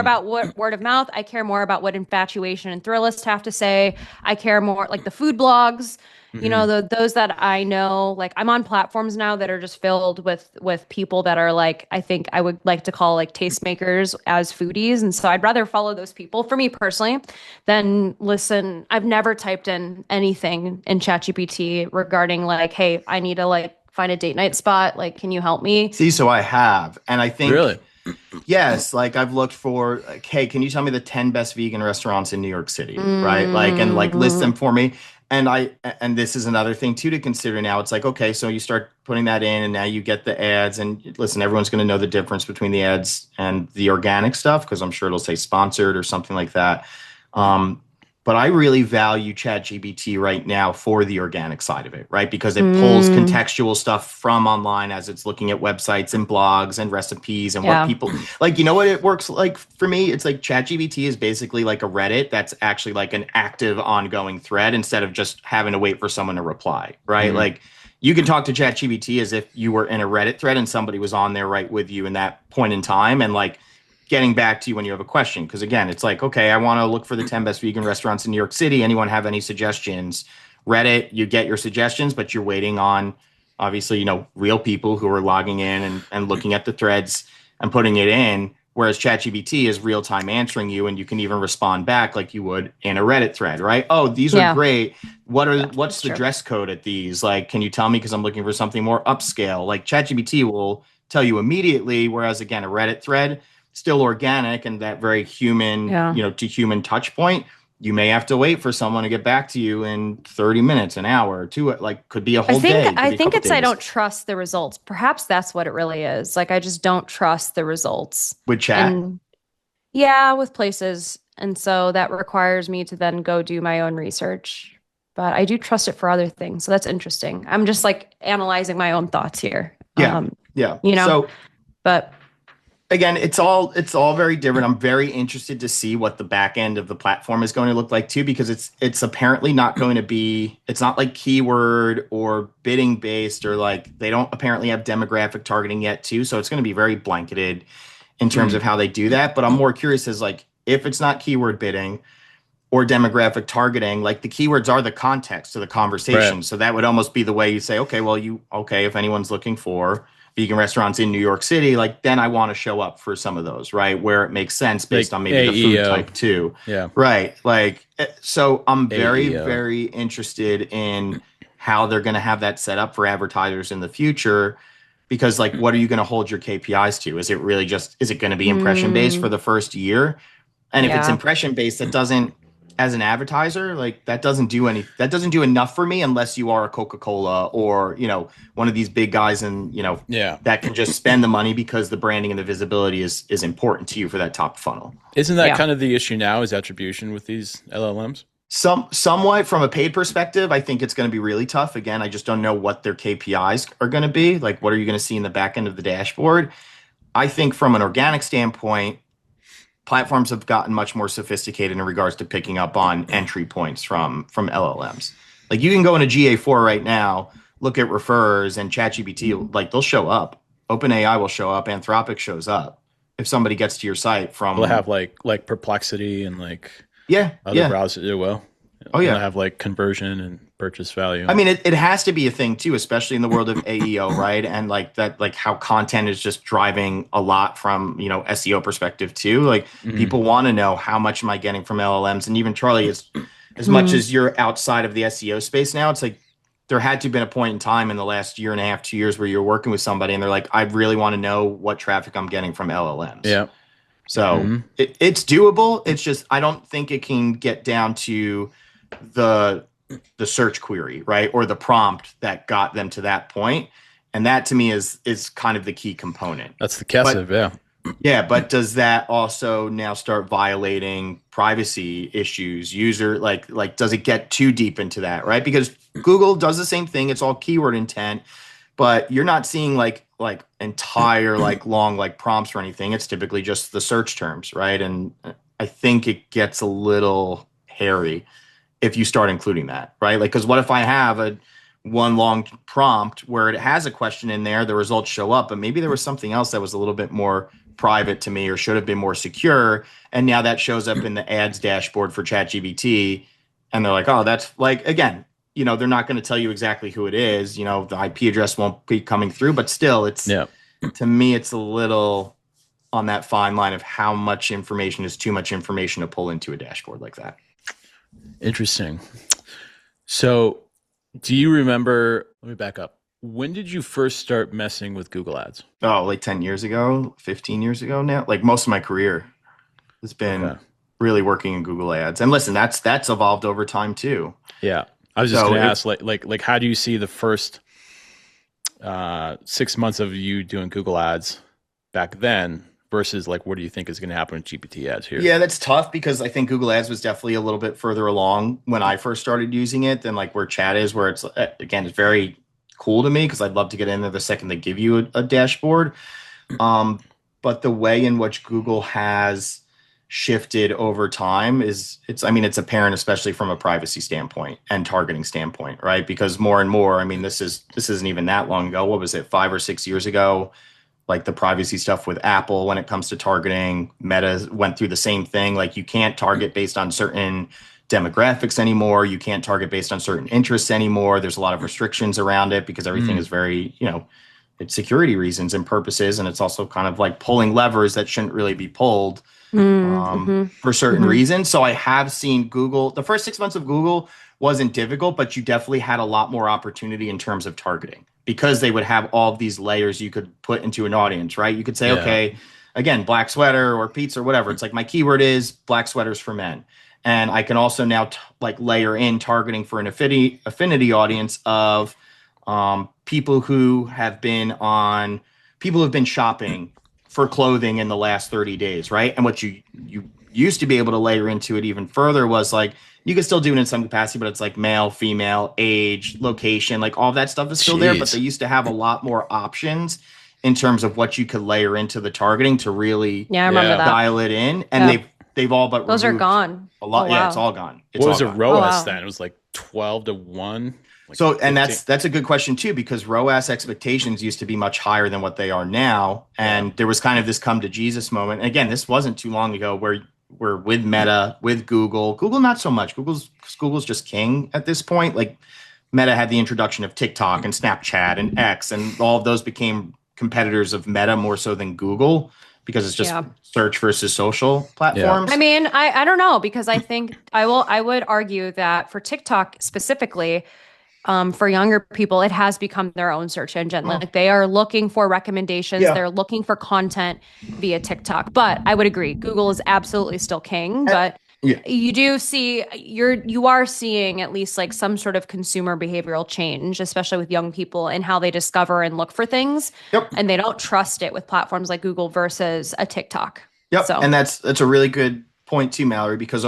Speaker 2: about what word of mouth. I care more about what Infatuation and Thrillist have to say. I care more like the food blogs,
Speaker 1: Mhm.
Speaker 2: those that I know. Like I'm on platforms now that are just filled with people that are like, I think I would like to call like tastemakers as foodies. And so I'd rather follow those people for me personally than listen. I've never typed in anything in ChatGPT regarding like, hey, I need to like find a date night spot. Like, can you help me?
Speaker 3: See, so I have, and I
Speaker 1: Really?
Speaker 3: think yes, like I've looked for like, hey, can you tell me the 10 best vegan restaurants in New York City, right? Like and like list
Speaker 2: Mm,
Speaker 3: them for me. And this is another thing too to consider now. It's like, okay, so you start putting that in and now you get the ads and listen, everyone's going to know the difference between the ads and the organic stuff because I'm sure it'll say sponsored or something like that. Um, but I really value ChatGPT right now for the organic side of it, right? Because it pulls
Speaker 2: mm,
Speaker 3: contextual stuff from online as it's looking at websites and blogs and recipes and what
Speaker 2: yeah.
Speaker 3: people like. You know what it works like for me? It's like ChatGPT is basically like a Reddit that's actually like an active, ongoing thread instead of just having to wait for someone to reply, right?
Speaker 1: Mhm.
Speaker 3: Like you can talk to ChatGPT as if you were in a Reddit thread and somebody was on there right with you in that point in time, and like getting back to you when you have a question. Because again, it's like, okay, I want to look for the 10 best vegan restaurants in New York City. Anyone have any suggestions? Reddit, you get your suggestions, but you're waiting on obviously, real people who are logging in and looking at the threads and putting it in. Whereas ChatGPT is real time answering you, and you can even respond back like you would in a Reddit thread, right? Oh, these are
Speaker 2: Yeah.
Speaker 3: great. What's
Speaker 2: That's
Speaker 3: the
Speaker 2: true.
Speaker 3: dress code at these? Like, can you tell me because I'm looking for something more upscale? Like ChatGPT will tell you immediately, whereas again, a Reddit thread still organic and that very human,
Speaker 2: Yeah.
Speaker 3: to human touch point. You may have to wait for someone to get back to you in 30 minutes, an hour, or two, like could be a
Speaker 2: I
Speaker 3: whole
Speaker 2: think
Speaker 3: day, could
Speaker 2: I
Speaker 3: be a
Speaker 2: think
Speaker 3: couple
Speaker 2: it's I
Speaker 3: days
Speaker 2: don't trust the results. Perhaps that's what it really is. Like I just don't trust the results.
Speaker 3: with chat.
Speaker 2: And yeah, with places. And so that requires me to then go do my own research. But I do trust it for other things. So that's interesting. I'm just like analyzing my own thoughts here.
Speaker 3: Yeah. Yeah.
Speaker 2: You know,
Speaker 3: So
Speaker 2: but
Speaker 3: again, it's all very different. I'm very interested to see what the back end of the platform is going to look like too, because it's apparently not going to be. It's not like keyword or bidding based, or like they don't apparently have demographic targeting yet too. So it's going to be very blanketed in terms
Speaker 1: Mm.
Speaker 3: of how they do that. But I'm more curious as like if it's not keyword bidding or demographic targeting, like the keywords are the context to the
Speaker 1: Right.
Speaker 3: conversation. So that would almost be the way you say, okay, well, if anyone's looking for vegan restaurants in New York City, like then I want to show up for some of those, right? Where it makes sense based
Speaker 1: Like
Speaker 3: on maybe the food
Speaker 1: AEO.
Speaker 3: type too.
Speaker 1: Yeah.
Speaker 3: Right. Like, so I'm very,
Speaker 1: AEO.
Speaker 3: very interested in how they're going to have that set up for advertisers in the future. Because like, what are you going to hold your KPIs to? Is it going to be impression based for
Speaker 2: mm,
Speaker 3: the first year? And if it's
Speaker 2: yeah.
Speaker 3: impression based, that doesn't, as an advertiser, like that doesn't do enough for me unless you are a Coca-Cola or, one of these big guys and,
Speaker 1: Yeah.
Speaker 3: that can just spend the money because the branding and the visibility is important to you for that top funnel.
Speaker 1: Isn't that
Speaker 2: Yeah.
Speaker 1: kind of the issue now is attribution with these LLMs?
Speaker 3: Somewhat from a paid perspective, I think it's going to be really tough. Again, I just don't know what their KPIs are going to be. Like, what are you going to see in the back end of the dashboard? I think from an organic standpoint, platforms have gotten much more sophisticated in regards to picking up on entry points from LLMs. Like you can go into GA4 right now, look at refers and ChatGPT, like they'll show up. OpenAI will show up. Anthropic shows up. If somebody gets to your site
Speaker 1: Will it
Speaker 3: from,
Speaker 1: have like perplexity and like
Speaker 3: yeah,
Speaker 1: other
Speaker 3: yeah,
Speaker 1: browsers do well?
Speaker 3: oh
Speaker 1: And I
Speaker 3: yeah.
Speaker 1: have like conversion and purchase value.
Speaker 3: I mean, it has to be a thing too, especially in the world of AEO, right? And like that, like how content is just driving a lot from, SEO perspective too. Like
Speaker 1: Mhm.
Speaker 3: people want to know how much am I getting from LLMs? And even Charlie, as much
Speaker 2: Mm,
Speaker 3: as you're outside of the SEO space now, it's like there had to have been a point in time in the last year and a half, 2 years where you're working with somebody and they're like, I really want to know what traffic I'm getting from LLMs.
Speaker 1: Yeah.
Speaker 3: So
Speaker 1: Hmm.
Speaker 3: it's doable. It's just I don't think it can get down to the the search query, right? Or the prompt that got them to that point. And that to me is kind of the key component.
Speaker 1: That's the
Speaker 3: But
Speaker 1: Kesef, yeah.
Speaker 3: Yeah, but does that also now start violating privacy issues? User like does it get too deep into that, right? Because Google does the same thing. It's all keyword intent, but you're not seeing like entire like long like prompts or anything. It's typically just the search terms, right? And I think it gets a little hairy if you start including that, right? Like, because what if I have a one long prompt where it has a question in there, the results show up, but maybe there was something else that was a little bit more private to me or should have been more secure, and now that shows up in the ads dashboard for ChatGPT, and they're like, oh, that's like again, they're not going to tell you exactly who it is. The IP address won't be coming through, but still, it's
Speaker 1: Yeah.
Speaker 3: to me, it's a little on that fine line of how much information is too much information to pull into a dashboard like that.
Speaker 1: Interesting. So, do you remember? Let me back up. When did you first start messing with Google Ads?
Speaker 3: Oh, like 10 years ago, 15 years ago now. Like most of my career has been really working in Google Ads. And listen, that's evolved over time too.
Speaker 1: Yeah. I was just going to ask, like, how do you see the first 6 months of you doing Google Ads back then versus like, what do you think is going to happen with GPT ads here?
Speaker 3: Yeah, that's tough because I think Google Ads was definitely a little bit further along when I first started using it than like where Chat is, where it's, again, it's very cool to me because I'd love to get in there the second they give you a dashboard. But the way in which Google has shifted over time it's apparent, especially from a privacy standpoint and targeting standpoint, right? Because more and more, this isn't even that long ago. What was it, 5 or 6 years ago? Like the privacy stuff with Apple when it comes to targeting, Meta went through the same thing. Like you can't target based on certain demographics anymore. You can't target based on certain interests anymore. There's a lot of restrictions around it because everything is very, it's security reasons and purposes. And it's also kind of like pulling levers that shouldn't really be pulled for certain reasons. So I have seen Google, the first 6 months of Google wasn't difficult, but you definitely had a lot more opportunity in terms of targeting because they would have all of these layers you could put into an audience, right? You could say, okay, again, black sweater or pizza or whatever. It's like my keyword is black sweaters for men. And I can also now layer in targeting for an affinity audience of people who have been shopping for clothing in the last 30 days, right? And what you used to be able to layer into it even further was like, you can still do it in some capacity, but it's like male, female, age, location, like all that stuff is still there, but they used to have a lot more options in terms of what you could layer into the targeting to really dial it in. And they've all but
Speaker 2: those are gone.
Speaker 3: A lot.
Speaker 2: Oh, wow.
Speaker 3: Yeah, it's all gone.
Speaker 1: What was a ROAS then? It was like 12-1.
Speaker 3: So, and that's a good question too, because ROAS expectations used to be much higher than what they are now. And there was kind of this come to Jesus moment. And again, this wasn't too long ago where we're with Meta, with Google, not so much. Google's just king at this point. Like Meta had the introduction of TikTok and Snapchat and X, and all of those became competitors of Meta more so than Google because it's just search versus social platforms.
Speaker 2: Yeah. I don't know, because I think I would argue that for TikTok specifically, for younger people, it has become their own search engine. Like they are looking for recommendations. Yeah. They're looking for content via TikTok. But I would agree, Google is absolutely still king. But you do see, you are seeing at least like some sort of consumer behavioral change, especially with young people and how they discover and look for things. Yep. And they don't trust it with platforms like Google versus a TikTok.
Speaker 3: Yep. So. And that's a really good point too, Mallory, because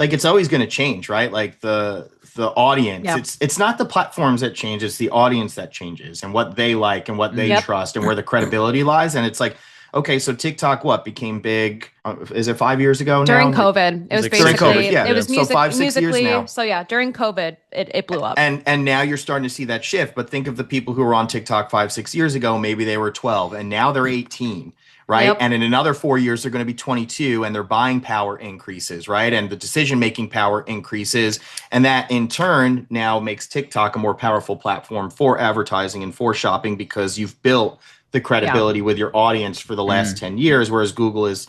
Speaker 3: it's always going to change, right? Like the audience, it's not the platforms that change, it's the audience that changes and what they like and what they trust and where the credibility lies. And it's like, okay, so TikTok, became big? Is it 5 years ago now?
Speaker 2: During COVID. It was basically, it was
Speaker 3: so 5-6 years now.
Speaker 2: So yeah, during COVID, it blew up.
Speaker 3: And now you're starting to see that shift, but think of the people who were on TikTok 5-6 years ago, maybe they were 12 and now they're 18. Right. Yep. And in another 4 years, they're going to be 22 and their buying power increases. Right. And the decision making power increases. And that in turn now makes TikTok a more powerful platform for advertising and for shopping because you've built the credibility with your audience for the last 10 years. Whereas Google is,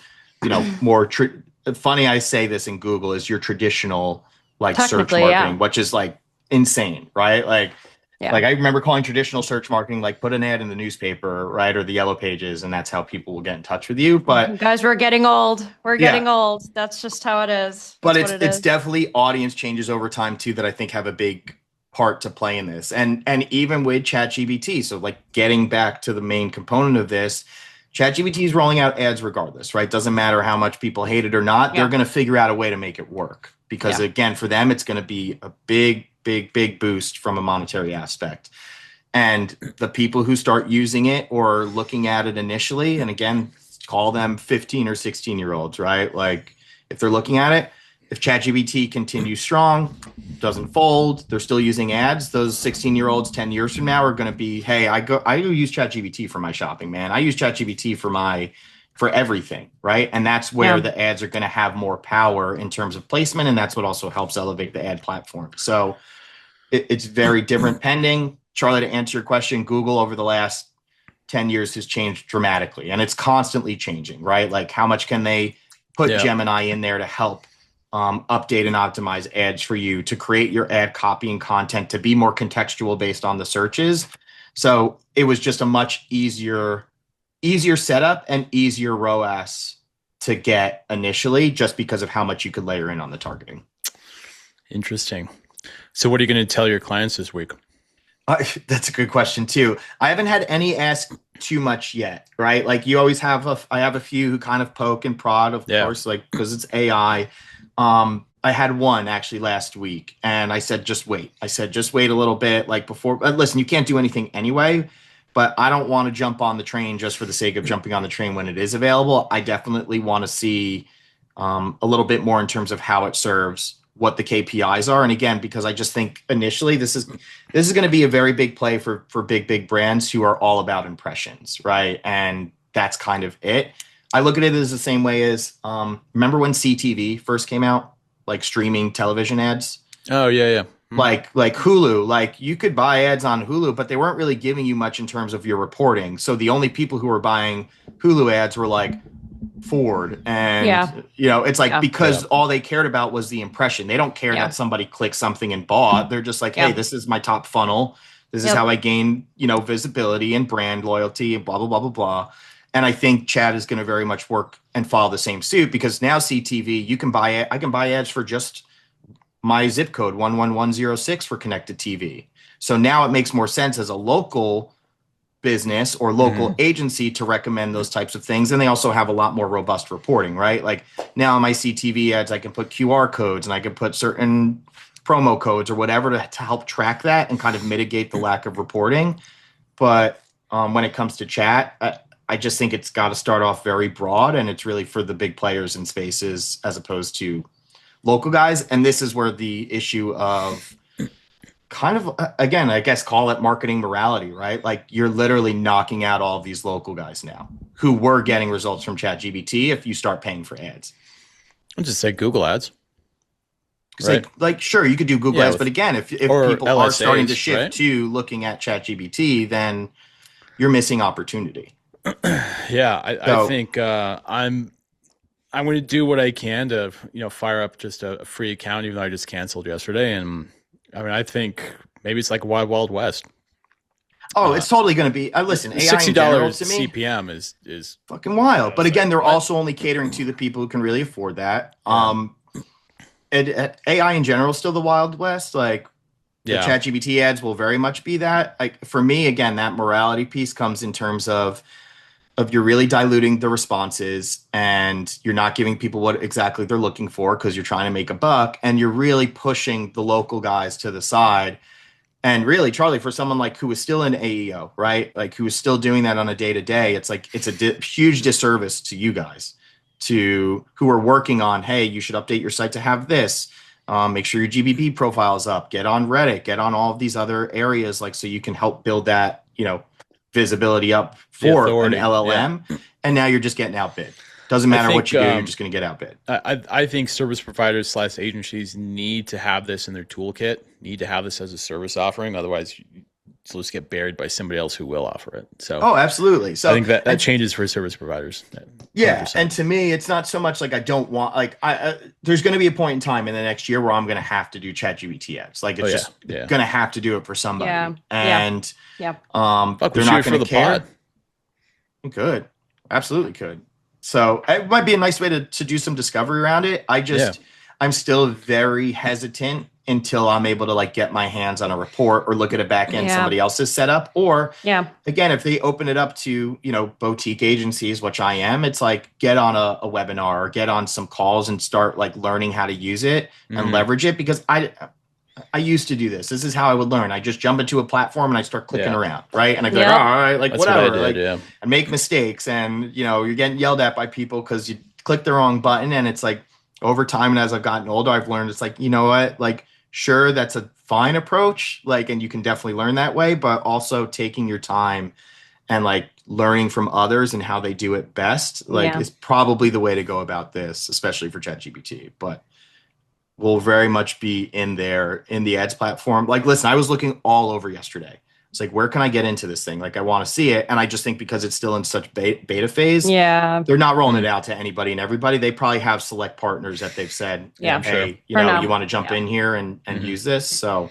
Speaker 3: more funny. I say this in Google is your traditional search marketing, which is insane. Right. Like I remember calling traditional search marketing, put an ad in the newspaper, right, or the yellow pages, and that's how people will get in touch with you. But
Speaker 2: guys, we're getting old. We're getting old. That's just how it is.
Speaker 3: But it's definitely audience changes over time too that I think have a big part to play in this. And even with ChatGPT, so getting back to the main component of this, ChatGPT is rolling out ads regardless, right? Doesn't matter how much people hate it or not.
Speaker 2: Yeah.
Speaker 3: They're going to figure out a way to make it work because, again, for them, it's going to be a big, big, big boost from a monetary aspect. And the people who start using it or looking at it initially, and again, call them 15 or 16-year-olds, right? Like if they're looking at it, if ChatGPT continues strong, doesn't fold, they're still using ads, those 16-year-olds 10 years from now are going to be, hey, I go use ChatGPT for my shopping, man. I use ChatGPT for everything, right? And that's where the ads are going to have more power in terms of placement, and that's what also helps elevate the ad platform. So it's very different. Pending, Charlie, to answer your question, Google over the last 10 years has changed dramatically, and it's constantly changing, right? Like how much can they put Gemini in there to help update and optimize ads for you, to create your ad copy and content to be more contextual based on the searches. So it was just a much easier setup and easier ROAS to get initially, just because of how much you could layer in on the targeting.
Speaker 1: Interesting. So what are you going to tell your clients this week?
Speaker 3: That's a good question too. I haven't had any ask too much yet, right? Like you always have I have a few who kind of poke and prod, of course, like because it's AI. I had one actually last week, and I said, just wait. I said, just wait a little bit. Like before, listen, you can't do anything anyway, but I don't want to jump on the train just for the sake of jumping on the train when it is available. I definitely want to see a little bit more in terms of how it serves, what the KPIs are. And again, because I just think initially this is going to be a very big play for big brands who are all about impressions, right? And that's kind of it. I look at it as the same way as, remember when CTV first came out, like streaming television ads?
Speaker 1: Oh, yeah.
Speaker 3: Like Hulu, like you could buy ads on Hulu, but they weren't really giving you much in terms of your reporting. So the only people who were buying Hulu ads were like Ford. And, it's like because all they cared about was the impression. They don't care that somebody clicked something and bought. They're just like, hey, this is my top funnel. This is how I gain, visibility and brand loyalty and blah, blah, blah, blah, blah. And I think Chat is going to very much work and follow the same suit, because now CTV, I can buy ads for just my zip code 11106 for connected TV. So now it makes more sense as a local business or local agency to recommend those types of things. And they also have a lot more robust reporting, right? Like now in my CTV ads, I can put QR codes and I can put certain promo codes or whatever to help track that and kind of mitigate the lack of reporting. But when it comes to Chat, I just think it's got to start off very broad, and it's really for the big players in spaces as opposed to local guys. And this is where the issue of kind of, again, I guess call it marketing morality, right? Like you're literally knocking out all of these local guys now who were getting results from ChatGPT if you start paying for ads.
Speaker 1: I'll just say Google ads. Right.
Speaker 3: Like sure, you could do Google ads, but again, if people
Speaker 1: LSAs,
Speaker 3: are starting to shift to looking at ChatGPT, then you're missing opportunity.
Speaker 1: Yeah, I think I'm going to do what I can to fire up just a free account, even though I just canceled yesterday. And I mean, I think maybe it's like Wild Wild West.
Speaker 3: Oh, it's totally going to be. Listen, AI
Speaker 1: $60
Speaker 3: in general, to me,
Speaker 1: CPM is
Speaker 3: fucking wild. But again, they're also only catering to the people who can really afford that. AI in general is still the Wild West. Like the ChatGPT ads will very much be that. Like for me, again, that morality piece comes in terms of you're really diluting the responses, and you're not giving people what exactly they're looking for because you're trying to make a buck, and you're really pushing the local guys to the side. And really, Charlie, for someone like who is still in AEO, right? Like who is still doing that on a day-to-day, it's like it's a huge disservice to you guys who are working on, hey, you should update your site to have this. Make sure your GBP profile is up. Get on Reddit. Get on all of these other areas, like so you can help build that, visibility up for an LLM, and now you're just getting outbid. Doesn't matter what you do, you're just going to get outbid.
Speaker 1: I think service providers / agencies need to have this in their toolkit, need to have this as a service offering. Otherwise, you'll just get buried by somebody else who will offer it. So,
Speaker 3: absolutely. So
Speaker 1: I think that changes for service providers. 100%.
Speaker 3: Yeah. And to me, it's not so much like I don't want, like, there's going to be a point in time in the next year where I'm going to have to do ChatGPT ads. Like, it's going to have to do it for somebody.
Speaker 2: Yeah.
Speaker 3: And
Speaker 2: Yeah.
Speaker 3: they're not going to care. It could. Absolutely could. So it might be a nice way to do some discovery around it. I'm still very hesitant until I'm able to like get my hands on a report or look at a back end
Speaker 2: Yeah.
Speaker 3: somebody else's setup. Or
Speaker 2: Yeah.
Speaker 3: again, if they open it up to, boutique agencies, which I am, it's like get on a webinar or get on some calls and start like learning how to use it and leverage it. Because I used to do this. This is how I would learn. I just jump into a platform and I start clicking around, right? And I'd be like, all right, like
Speaker 1: That's
Speaker 3: whatever.
Speaker 1: what I did,
Speaker 3: and make mistakes. And, you're getting yelled at by people because you click the wrong button. And it's like over time and as I've gotten older, I've learned it's like, you know what? Like, sure, that's a fine approach. Like, and you can definitely learn that way, but also taking your time and like learning from others and how they do it best, is probably the way to go about this, especially for ChatGPT. But will very much be in the ads platform. Like, listen, I was looking all over yesterday. It's like, where can I get into this thing? Like, I want to see it. And I just think because it's still in such beta phase, they're not rolling it out to anybody and everybody. They probably have select partners that they've said, hey, you want to jump in here and use this. So,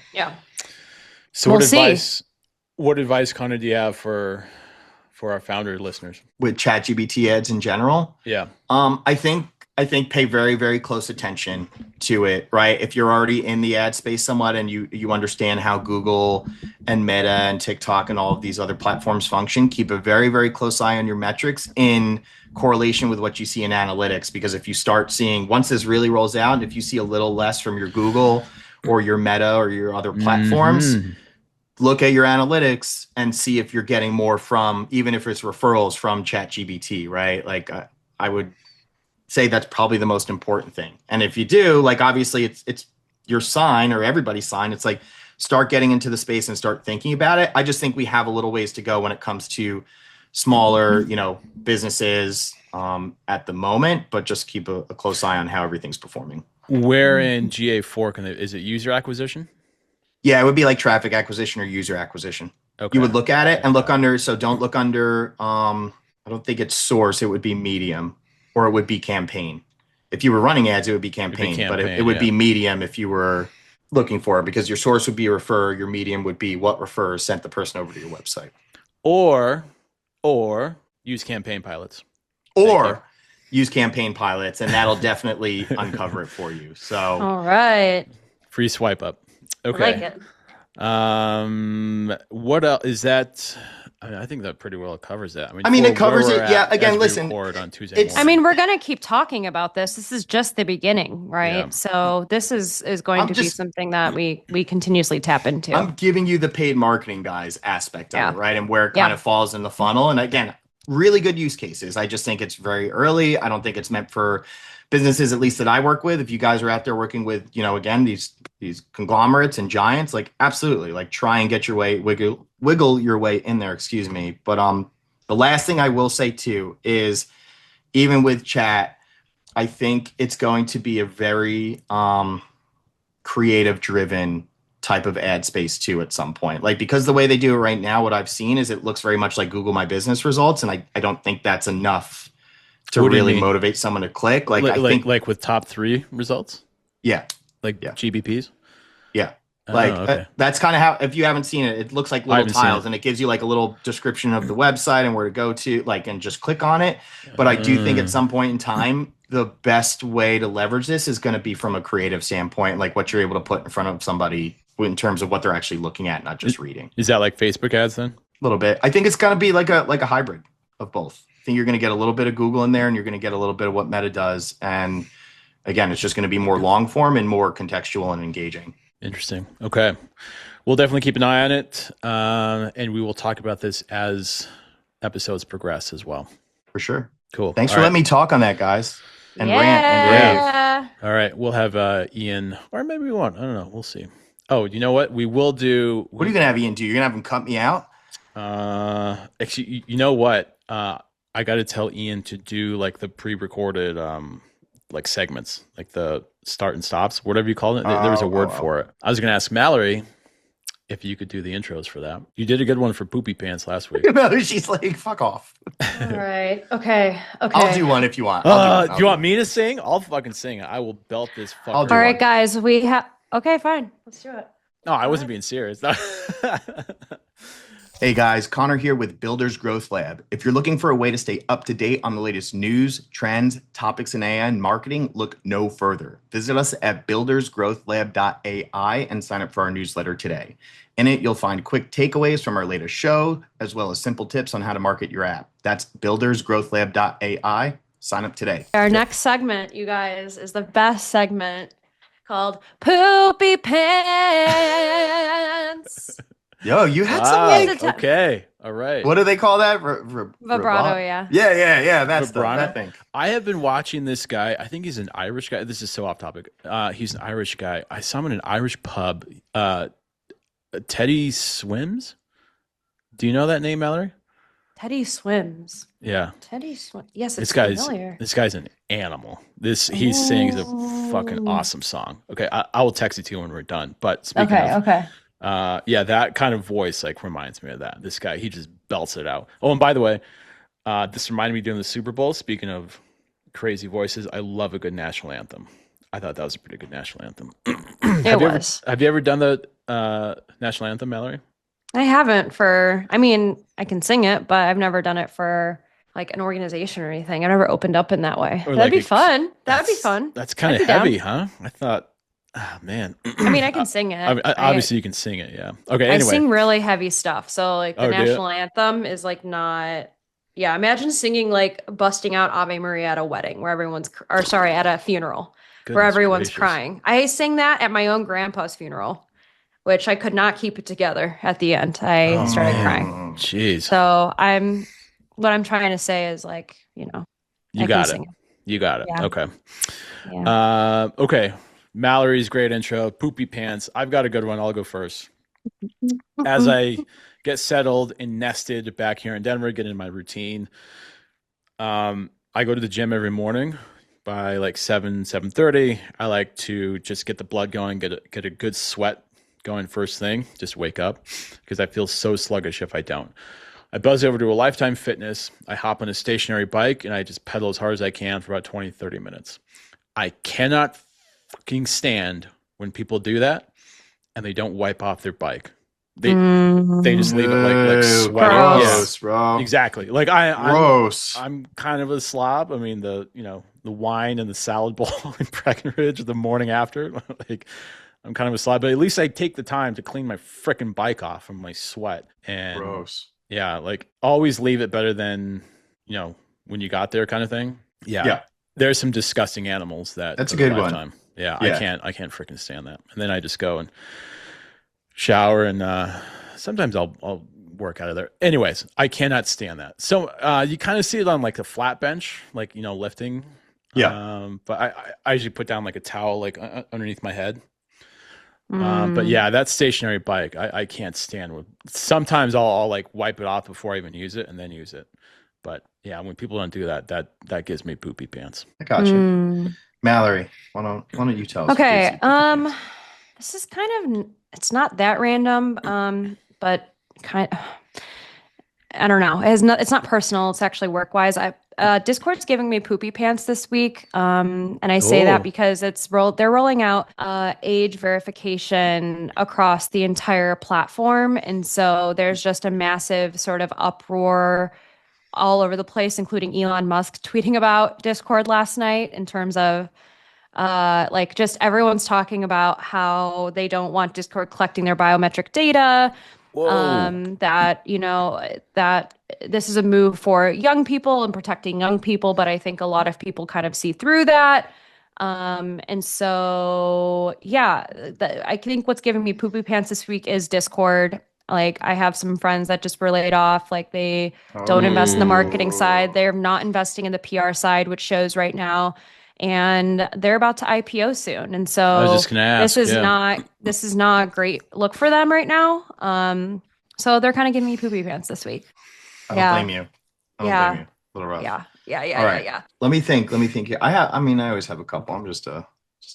Speaker 1: So what advice, Conor, do you have for our founder listeners
Speaker 3: with ChatGPT ads in general?
Speaker 1: Yeah.
Speaker 3: I think pay very, very close attention to it, right? If you're already in the ad space somewhat and you understand how Google and Meta and TikTok and all of these other platforms function, keep a very, very close eye on your metrics in correlation with what you see in analytics. Because if you start seeing, once this really rolls out, if you see a little less from your Google or your Meta or your other platforms, look at your analytics and see if you're getting more from, even if it's referrals from ChatGPT, right? Like I would say that's probably the most important thing. And if you do, like, obviously it's your sign or everybody's sign. It's like, start getting into the space and start thinking about it. I just think we have a little ways to go when it comes to smaller, businesses at the moment, but just keep a close eye on how everything's performing.
Speaker 1: Where in GA4 is it user acquisition?
Speaker 3: Yeah, it would be like traffic acquisition or user acquisition.
Speaker 1: Okay.
Speaker 3: You would look at it and look under, so don't look under, I don't think it's source, it would be medium. Or it would be campaign. If you were running ads, it would be campaign, but it would be medium if you were looking for it, because your source would be refer, your medium would be what refer sent the person over to your website.
Speaker 1: Or use campaign pilots.
Speaker 3: Or use campaign pilots, and that'll definitely uncover it for you. So
Speaker 2: all right.
Speaker 1: Free swipe up. Okay.
Speaker 2: I like it.
Speaker 1: What else is that? I think that pretty well covers that.
Speaker 3: It covers it. Yeah. Again, listen.
Speaker 1: On Tuesday
Speaker 2: morning. We're going to keep talking about this. This is just the beginning, right? Yeah. So this is going to be something that we continuously tap into.
Speaker 3: I'm giving you the paid marketing guys aspect of it, right? And where it kind of falls in the funnel. And again, really good use cases. I just think it's very early. I don't think it's meant for businesses, at least that I work with. If you guys are out there working with, again, these conglomerates and giants, like absolutely, like try and get your way, wiggle your way in there, excuse me. But the last thing I will say too is, even with chat, I think it's going to be a very creative driven type of ad space too at some point. Like, because the way they do it right now, what I've seen is it looks very much like Google My Business results. And I don't think that's enough to really motivate someone to click. Like I think
Speaker 1: like with top 3 results.
Speaker 3: Yeah.
Speaker 1: Like GBPs.
Speaker 3: Yeah.
Speaker 1: Okay.
Speaker 3: That's kind of how, if you haven't seen it, it looks like little tiles and it gives you like a little description of the website and where to go to, like, and just click on it. But I do think at some point in time, the best way to leverage this is going to be from a creative standpoint, like what you're able to put in front of somebody in terms of what they're actually looking at, not just reading.
Speaker 1: Is that like Facebook ads then?
Speaker 3: A little bit. I think it's going to be like a hybrid of both. I think you're going to get a little bit of Google in there and you're going to get a little bit of what Meta does. And again, it's just going to be more long form and more contextual and engaging.
Speaker 1: Interesting. Okay. We'll definitely keep an eye on it. And we will talk about this as episodes progress as well.
Speaker 3: For sure.
Speaker 1: Cool.
Speaker 3: Thanks for letting me talk on that, guys. And rant and rave.
Speaker 1: All right. We'll have Ian, or maybe we won't. I don't know. We'll see. Oh, you know what? We will do.
Speaker 3: What are you going to have Ian do? You're going to have him cut me out?
Speaker 1: Actually, you know what? I got to tell Ian to do like the pre-recorded like segments, like the start and stops, whatever you call it. There was a word for it. I was going to ask Mallory if you could do the intros for that. You did a good one for Poopy Pants last week.
Speaker 3: She's like, fuck off.
Speaker 2: All right. Okay.
Speaker 3: I'll do one if you want.
Speaker 1: Do you want me to sing? I'll fucking sing. I will belt this fucker.
Speaker 2: All right, guys. We have. Okay, fine. Let's do it.
Speaker 1: No, I wasn't being serious.
Speaker 3: Hey guys, Connor here with Builders Growth Lab. If you're looking for a way to stay up to date on the latest news, trends, topics in AI and marketing, look no further. Visit us at buildersgrowthlab.ai and sign up for our newsletter today. In it, you'll find quick takeaways from our latest show, as well as simple tips on how to market your app. That's buildersgrowthlab.ai. Sign up today.
Speaker 2: Our next segment, you guys, is the best segment called Poopy Pants.
Speaker 3: Yo, you had
Speaker 1: Wow.
Speaker 3: some
Speaker 1: Okay. All right.
Speaker 3: what do they call that?
Speaker 2: Vibrato, yeah.
Speaker 3: Yeah. That's
Speaker 1: Vibrato?
Speaker 3: that thing.
Speaker 1: I have been watching this guy. I think he's an Irish guy. This is so off topic. He's an Irish guy. I saw him in an Irish pub. Teddy Swims. Do you know that name, Mallory?
Speaker 2: Teddy Swims.
Speaker 1: Yeah.
Speaker 2: Teddy Swims. Yes, it's
Speaker 1: This
Speaker 2: familiar.
Speaker 1: guy's an animal. He sings a fucking awesome song. Okay, I will text it to you when we're done. But speaking of,
Speaker 2: Okay.
Speaker 1: yeah, that kind of voice like reminds me of that. This guy, he just belts it out. Oh, and by the way, this reminded me during the Super Bowl. Speaking of crazy voices, I love a good national anthem. I thought that was a pretty good national anthem.
Speaker 2: It was.
Speaker 1: Have you ever done the national anthem, Mallory?
Speaker 2: I haven't I mean, I can sing it, but I've never done it for like an organization or anything. I've never opened up in that way.
Speaker 1: Or
Speaker 2: That'd
Speaker 1: like
Speaker 2: be fun. That would be fun.
Speaker 1: That's kind
Speaker 2: I'd
Speaker 1: of
Speaker 2: be down.
Speaker 1: heavy, huh? I thought, oh, man.
Speaker 2: I mean, I can sing it.
Speaker 1: Obviously, you can sing it, yeah. Okay,
Speaker 2: I
Speaker 1: anyway.
Speaker 2: sing really heavy stuff. So like the
Speaker 1: Oh, do you?
Speaker 2: national anthem is like not. Yeah, imagine singing like busting out Ave Maria at a wedding where at a funeral where
Speaker 1: Goodness
Speaker 2: everyone's
Speaker 1: gracious.
Speaker 2: crying. I sang that at my own grandpa's funeral, which I could not keep it together at the end. I
Speaker 1: Oh,
Speaker 2: started
Speaker 1: man.
Speaker 2: crying.
Speaker 1: Jeez.
Speaker 2: So what I'm trying to say is like,
Speaker 1: You
Speaker 2: I
Speaker 1: got
Speaker 2: can
Speaker 1: it.
Speaker 2: sing
Speaker 1: You got it.
Speaker 2: Yeah.
Speaker 1: Okay.
Speaker 2: Yeah.
Speaker 1: Okay. Mallory's great intro. Poopy pants. I've got a good one. I'll go first. As I get settled and nested back here in Denver, get in my routine. I go to the gym every morning by like 7:30. I like to just get the blood going, get a good sweat going first thing, just wake up because I feel so sluggish if I don't. I buzz over to a Lifetime Fitness. I hop on a stationary bike and I just pedal as hard as I can for about 20, 30 minutes. I cannot fucking stand when people do that and they don't wipe off their bike. They just leave it like sweaty.
Speaker 3: Gross, bro.
Speaker 1: Exactly. Like
Speaker 3: Gross.
Speaker 1: I'm kind of a slob. I mean, the wine and the salad bowl in Breckenridge the morning after, like I'm kind of a slob, but at least I take the time to clean my frickin' bike off from my sweat. And
Speaker 3: Gross.
Speaker 1: yeah, like always leave it better than, when you got there kind of thing. Yeah. There's some disgusting animals that
Speaker 3: That's a
Speaker 1: live
Speaker 3: good one.
Speaker 1: lifetime. Yeah,
Speaker 3: Yeah.
Speaker 1: I can't freaking stand that. And then I just go and shower and sometimes I'll work out of there. Anyways, I cannot stand that. So you kind of see it on like the flat bench, like lifting.
Speaker 3: Yeah.
Speaker 1: But I usually put down like a towel like underneath my head. But yeah, that stationary bike, I can't stand with. Sometimes I'll like wipe it off before I even use it and then use it. But yeah, when people don't do that, that gives me poopy pants.
Speaker 3: I got you. Mallory, why don't you tell us?
Speaker 2: Okay. This is kind of, it's not that random, but kind of, I don't know. It's not personal. It's actually work-wise. Discord's giving me poopy pants this week. And I say that because they're rolling out age verification across the entire platform. And so there's just a massive sort of uproar all over the place, including Elon Musk tweeting about Discord last night in terms of like just everyone's talking about how they don't want Discord collecting their biometric data. That that this is a move for young people and protecting young people, but I think a lot of people kind of see through that. And so yeah, I think what's giving me poopy pants this week is Discord. Like I have some friends that just were laid off. Like they don't invest in the marketing side. They're not investing in the PR side, which shows right now. And they're about to IPO soon. And so
Speaker 1: I was just gonna ask,
Speaker 2: this is not a great look for them right now. So they're kind of giving me poopy pants this week.
Speaker 3: I don't blame you. I don't blame you. A little rough.
Speaker 2: Yeah.
Speaker 3: Let me think here. I always have a couple. I'm just a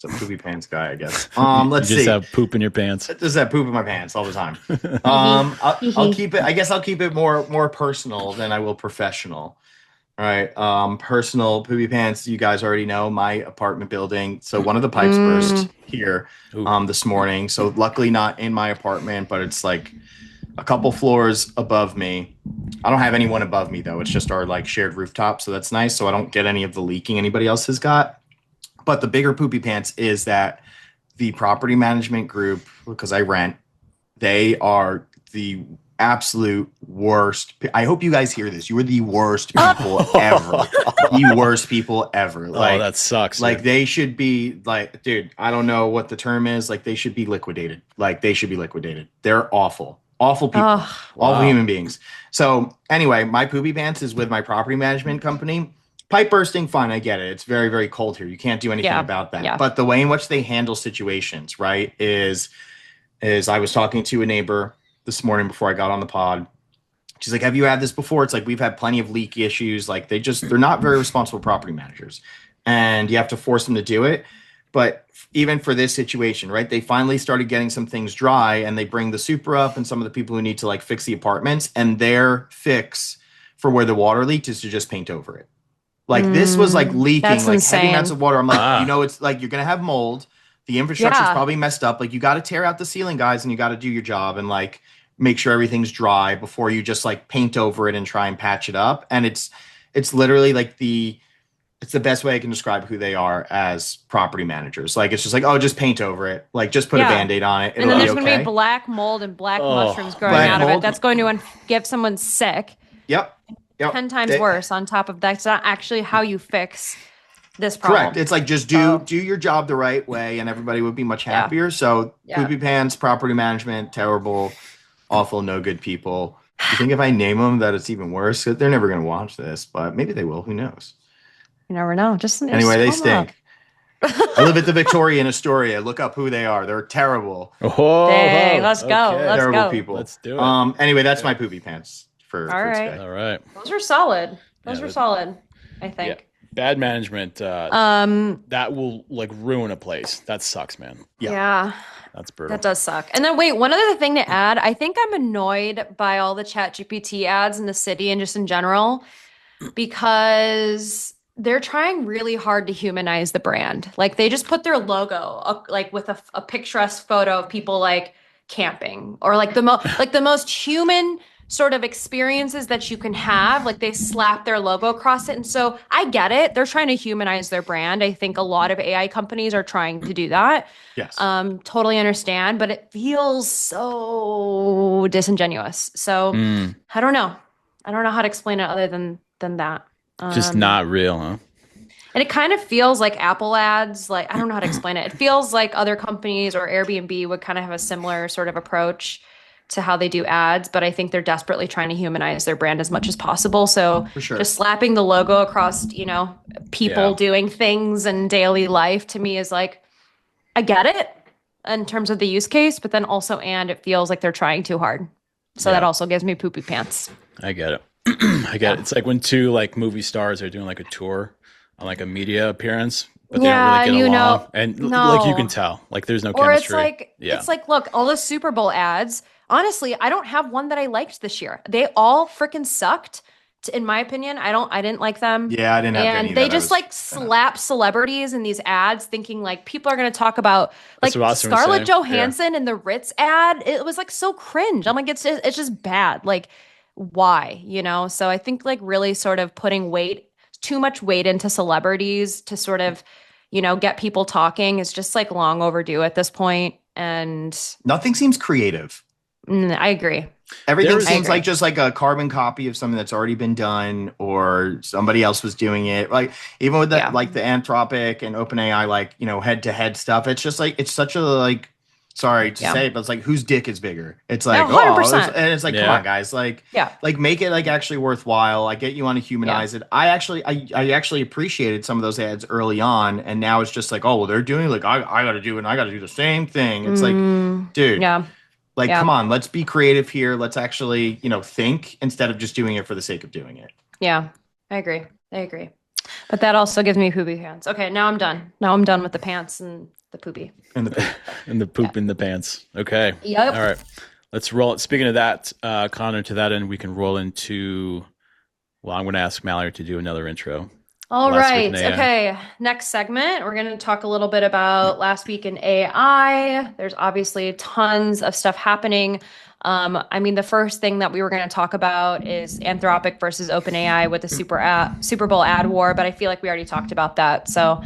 Speaker 3: poopy pants guy, I guess. Let's
Speaker 1: you
Speaker 3: see.
Speaker 1: just have poop in your pants.
Speaker 3: I just have poop in my pants all the time. I'll keep it. I guess I'll keep it more personal than I will professional. All right. Personal poopy pants. You guys already know my apartment building. So one of the pipes burst here this morning. So luckily not in my apartment, but it's like a couple floors above me. I don't have anyone above me though. It's just our like shared rooftop, so that's nice. So I don't get any of the leaking anybody else has got. But the bigger poopy pants is that the property management group, because I rent, they are the absolute worst. I hope you guys hear this. You are the worst people ever. The worst people ever. Like,
Speaker 1: that sucks.
Speaker 3: Like
Speaker 1: dude.
Speaker 3: they should be like, dude, I don't know what the term is. Like they should be liquidated. Like they should be liquidated. They're awful. Awful people. Awful human beings. So anyway, my poopy pants is with my property management company. Pipe bursting, fine, I get it. It's very, very cold here. You can't do anything about that.
Speaker 2: Yeah.
Speaker 3: But the way in which they handle situations, right, is I was talking to a neighbor this morning before I got on the pod. She's like, have you had this before? It's like, we've had plenty of leak issues. Like they're not very responsible property managers, and you have to force them to do it. But even for this situation, right, they finally started getting some things dry, and they bring the super up and some of the people who need to like fix the apartments, and their fix for where the water leaked is to just paint over it. Like this was like leaking like
Speaker 2: insane.
Speaker 3: heavy amounts of water. I'm like, it's like you're going to have mold. The infrastructure is probably messed up. Like you got to tear out the ceiling, guys, and you got to do your job and like make sure everything's dry before you just like paint over it and try and patch it up. And it's literally like it's the best way I can describe who they are as property managers. Like it's just like, oh, just paint over it. Like just put a Band-Aid on it.
Speaker 2: And then there's going to be black mold and black mushrooms growing out of it. That's going to get someone sick.
Speaker 3: Yep.
Speaker 2: 10 times worse on top of that. It's not actually how you fix this problem.
Speaker 3: Correct. It's like just do your job the right way and everybody would be much happier. So poopy pants, property management, terrible, awful, no good people. You think if I name them that it's even worse? They're never going to watch this, but maybe they will. Who knows?
Speaker 2: You never know.
Speaker 3: Anyway, they stink. I live at the Victoria in Astoria. Look up who they are. They're terrible.
Speaker 2: Dang, let's go. Let's
Speaker 3: terrible
Speaker 2: go.
Speaker 3: people.
Speaker 1: Let's do it.
Speaker 3: Anyway, that's my poopy pants for today.
Speaker 1: All right.
Speaker 2: Those are solid. Those are solid, I think.
Speaker 1: Yeah. Bad management. That will like ruin a place. That sucks, man.
Speaker 2: Yeah.
Speaker 1: That's brutal.
Speaker 2: That does suck. And then wait, one other thing to add. I think I'm annoyed by all the ChatGPT ads in the city and just in general because they're trying really hard to humanize the brand. Like they just put their logo like with a picturesque photo of people like camping or like the most human sort of experiences that you can have. Like they slap their logo across it. And so I get it. They're trying to humanize their brand. I think a lot of AI companies are trying to do that.
Speaker 3: Yes.
Speaker 2: Totally understand, but it feels so disingenuous. So I don't know. I don't know how to explain it other than that.
Speaker 1: Just not real, huh?
Speaker 2: And it kind of feels like Apple ads. Like, I don't know how to explain it. It feels like other companies or Airbnb would kind of have a similar sort of approach to how they do ads, but I think they're desperately trying to humanize their brand as much as possible. So just slapping the logo across, people doing things in daily life to me is like, I get it in terms of the use case, but then also, and it feels like they're trying too hard. So that also gives me poopy pants.
Speaker 1: I get it. I get it. It's like when two like movie stars are doing like a tour on like a media appearance, but they don't really get along. And like you can tell, like there's no chemistry.
Speaker 2: Or it's like, look, all the Super Bowl ads, honestly, I don't have one that I liked this year. They all freaking sucked. In my opinion, I didn't like them.
Speaker 3: Yeah, I didn't have any.
Speaker 2: And they just like slap celebrities in these ads, thinking like people are going to talk about like Scarlett Johansson in the Ritz ad. It was like so cringe. I'm like, it's just bad. Like, why? So I think like really sort of putting too much weight into celebrities to sort of, get people talking is just like long overdue at this point. And
Speaker 3: nothing seems creative.
Speaker 2: I agree.
Speaker 3: Everything seems like just like a carbon copy of something that's already been done or somebody else was doing it. Like even with that, like the Anthropic and OpenAI, like, head to head stuff. It's just like, it's such a like, sorry to say it, but it's like, whose dick is bigger? It's like,
Speaker 2: 100%.
Speaker 3: And it's like, come on guys. Like, like make it like actually worthwhile. I get you want to humanize it. I actually appreciated some of those ads early on. And now it's just like, oh, well, they're doing like, I got to do it. And I got to do the same thing. It's like, dude.
Speaker 2: Yeah.
Speaker 3: Like, come on, let's be creative here. Let's actually, think instead of just doing it for the sake of doing it.
Speaker 2: Yeah, I agree. But that also gives me poopy pants. Okay, now I'm done. Now I'm done with the pants and the poopy.
Speaker 3: And the poop.
Speaker 1: And the poop in the pants. Okay.
Speaker 2: Yep.
Speaker 1: All right. Let's roll. Speaking of that, Connor, to that end, we can roll into, well, I'm going to ask Mallory to do another intro.
Speaker 2: All
Speaker 1: last week in
Speaker 2: right.
Speaker 1: AI.
Speaker 2: Okay. Next segment, we're going to talk a little bit about last week in AI. There's obviously tons of stuff happening. I mean, the first thing that we were going to talk about is Anthropic versus OpenAI with the Super Bowl ad war, but I feel like we already talked about that. So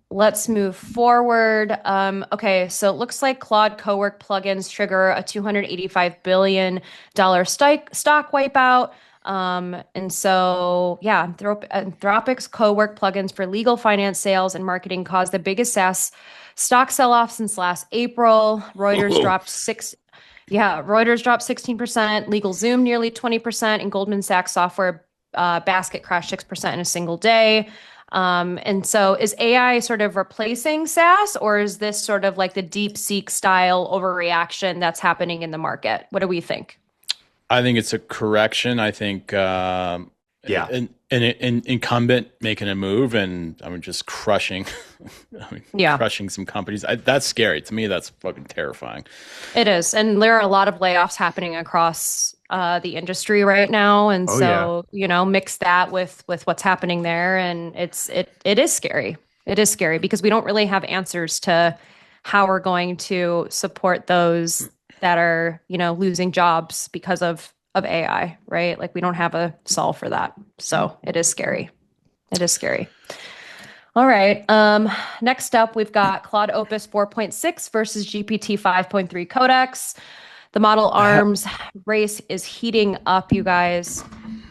Speaker 2: let's move forward. Okay, so it looks like Claude Cowork plugins trigger a $285 billion stock wipeout. And so, yeah, Anthropic's Cowork plugins for legal, finance, sales, and marketing caused the biggest SaaS stock sell-off since last April. Reuters dropped 16%, LegalZoom nearly 20%, and Goldman Sachs software basket crashed 6% in a single day. And so is AI sort of replacing SaaS, or is this sort of like the DeepSeek style overreaction that's happening in the market? What do we think?
Speaker 1: I think it's a correction. I think an incumbent making a move, and I mean just crushing, crushing some companies. That's scary to me. That's fucking terrifying.
Speaker 2: It is, and there are a lot of layoffs happening across the industry right now, and mix that with what's happening there, and it is scary. It is scary because we don't really have answers to how we're going to support those that are, losing jobs because of AI, right? Like we don't have a solve for that. So it is scary. It is scary. All right. Next up, we've got Claude Opus 4.6 versus GPT 5.3 Codex. The model arms race is heating up, you guys.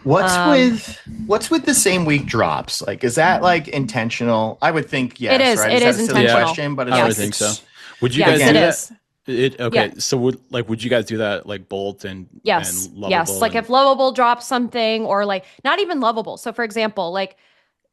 Speaker 3: What's with the same week drops? Like, is that like intentional? I would think yes.
Speaker 2: It is.
Speaker 3: Right?
Speaker 2: It is
Speaker 3: that a silly
Speaker 2: intentional.
Speaker 3: question, but
Speaker 1: I would think so. Would you guys do that? So would you guys do that like Bolt and Lovable?
Speaker 2: Yes. Like if Lovable drops something, or like not even Lovable. So for example, like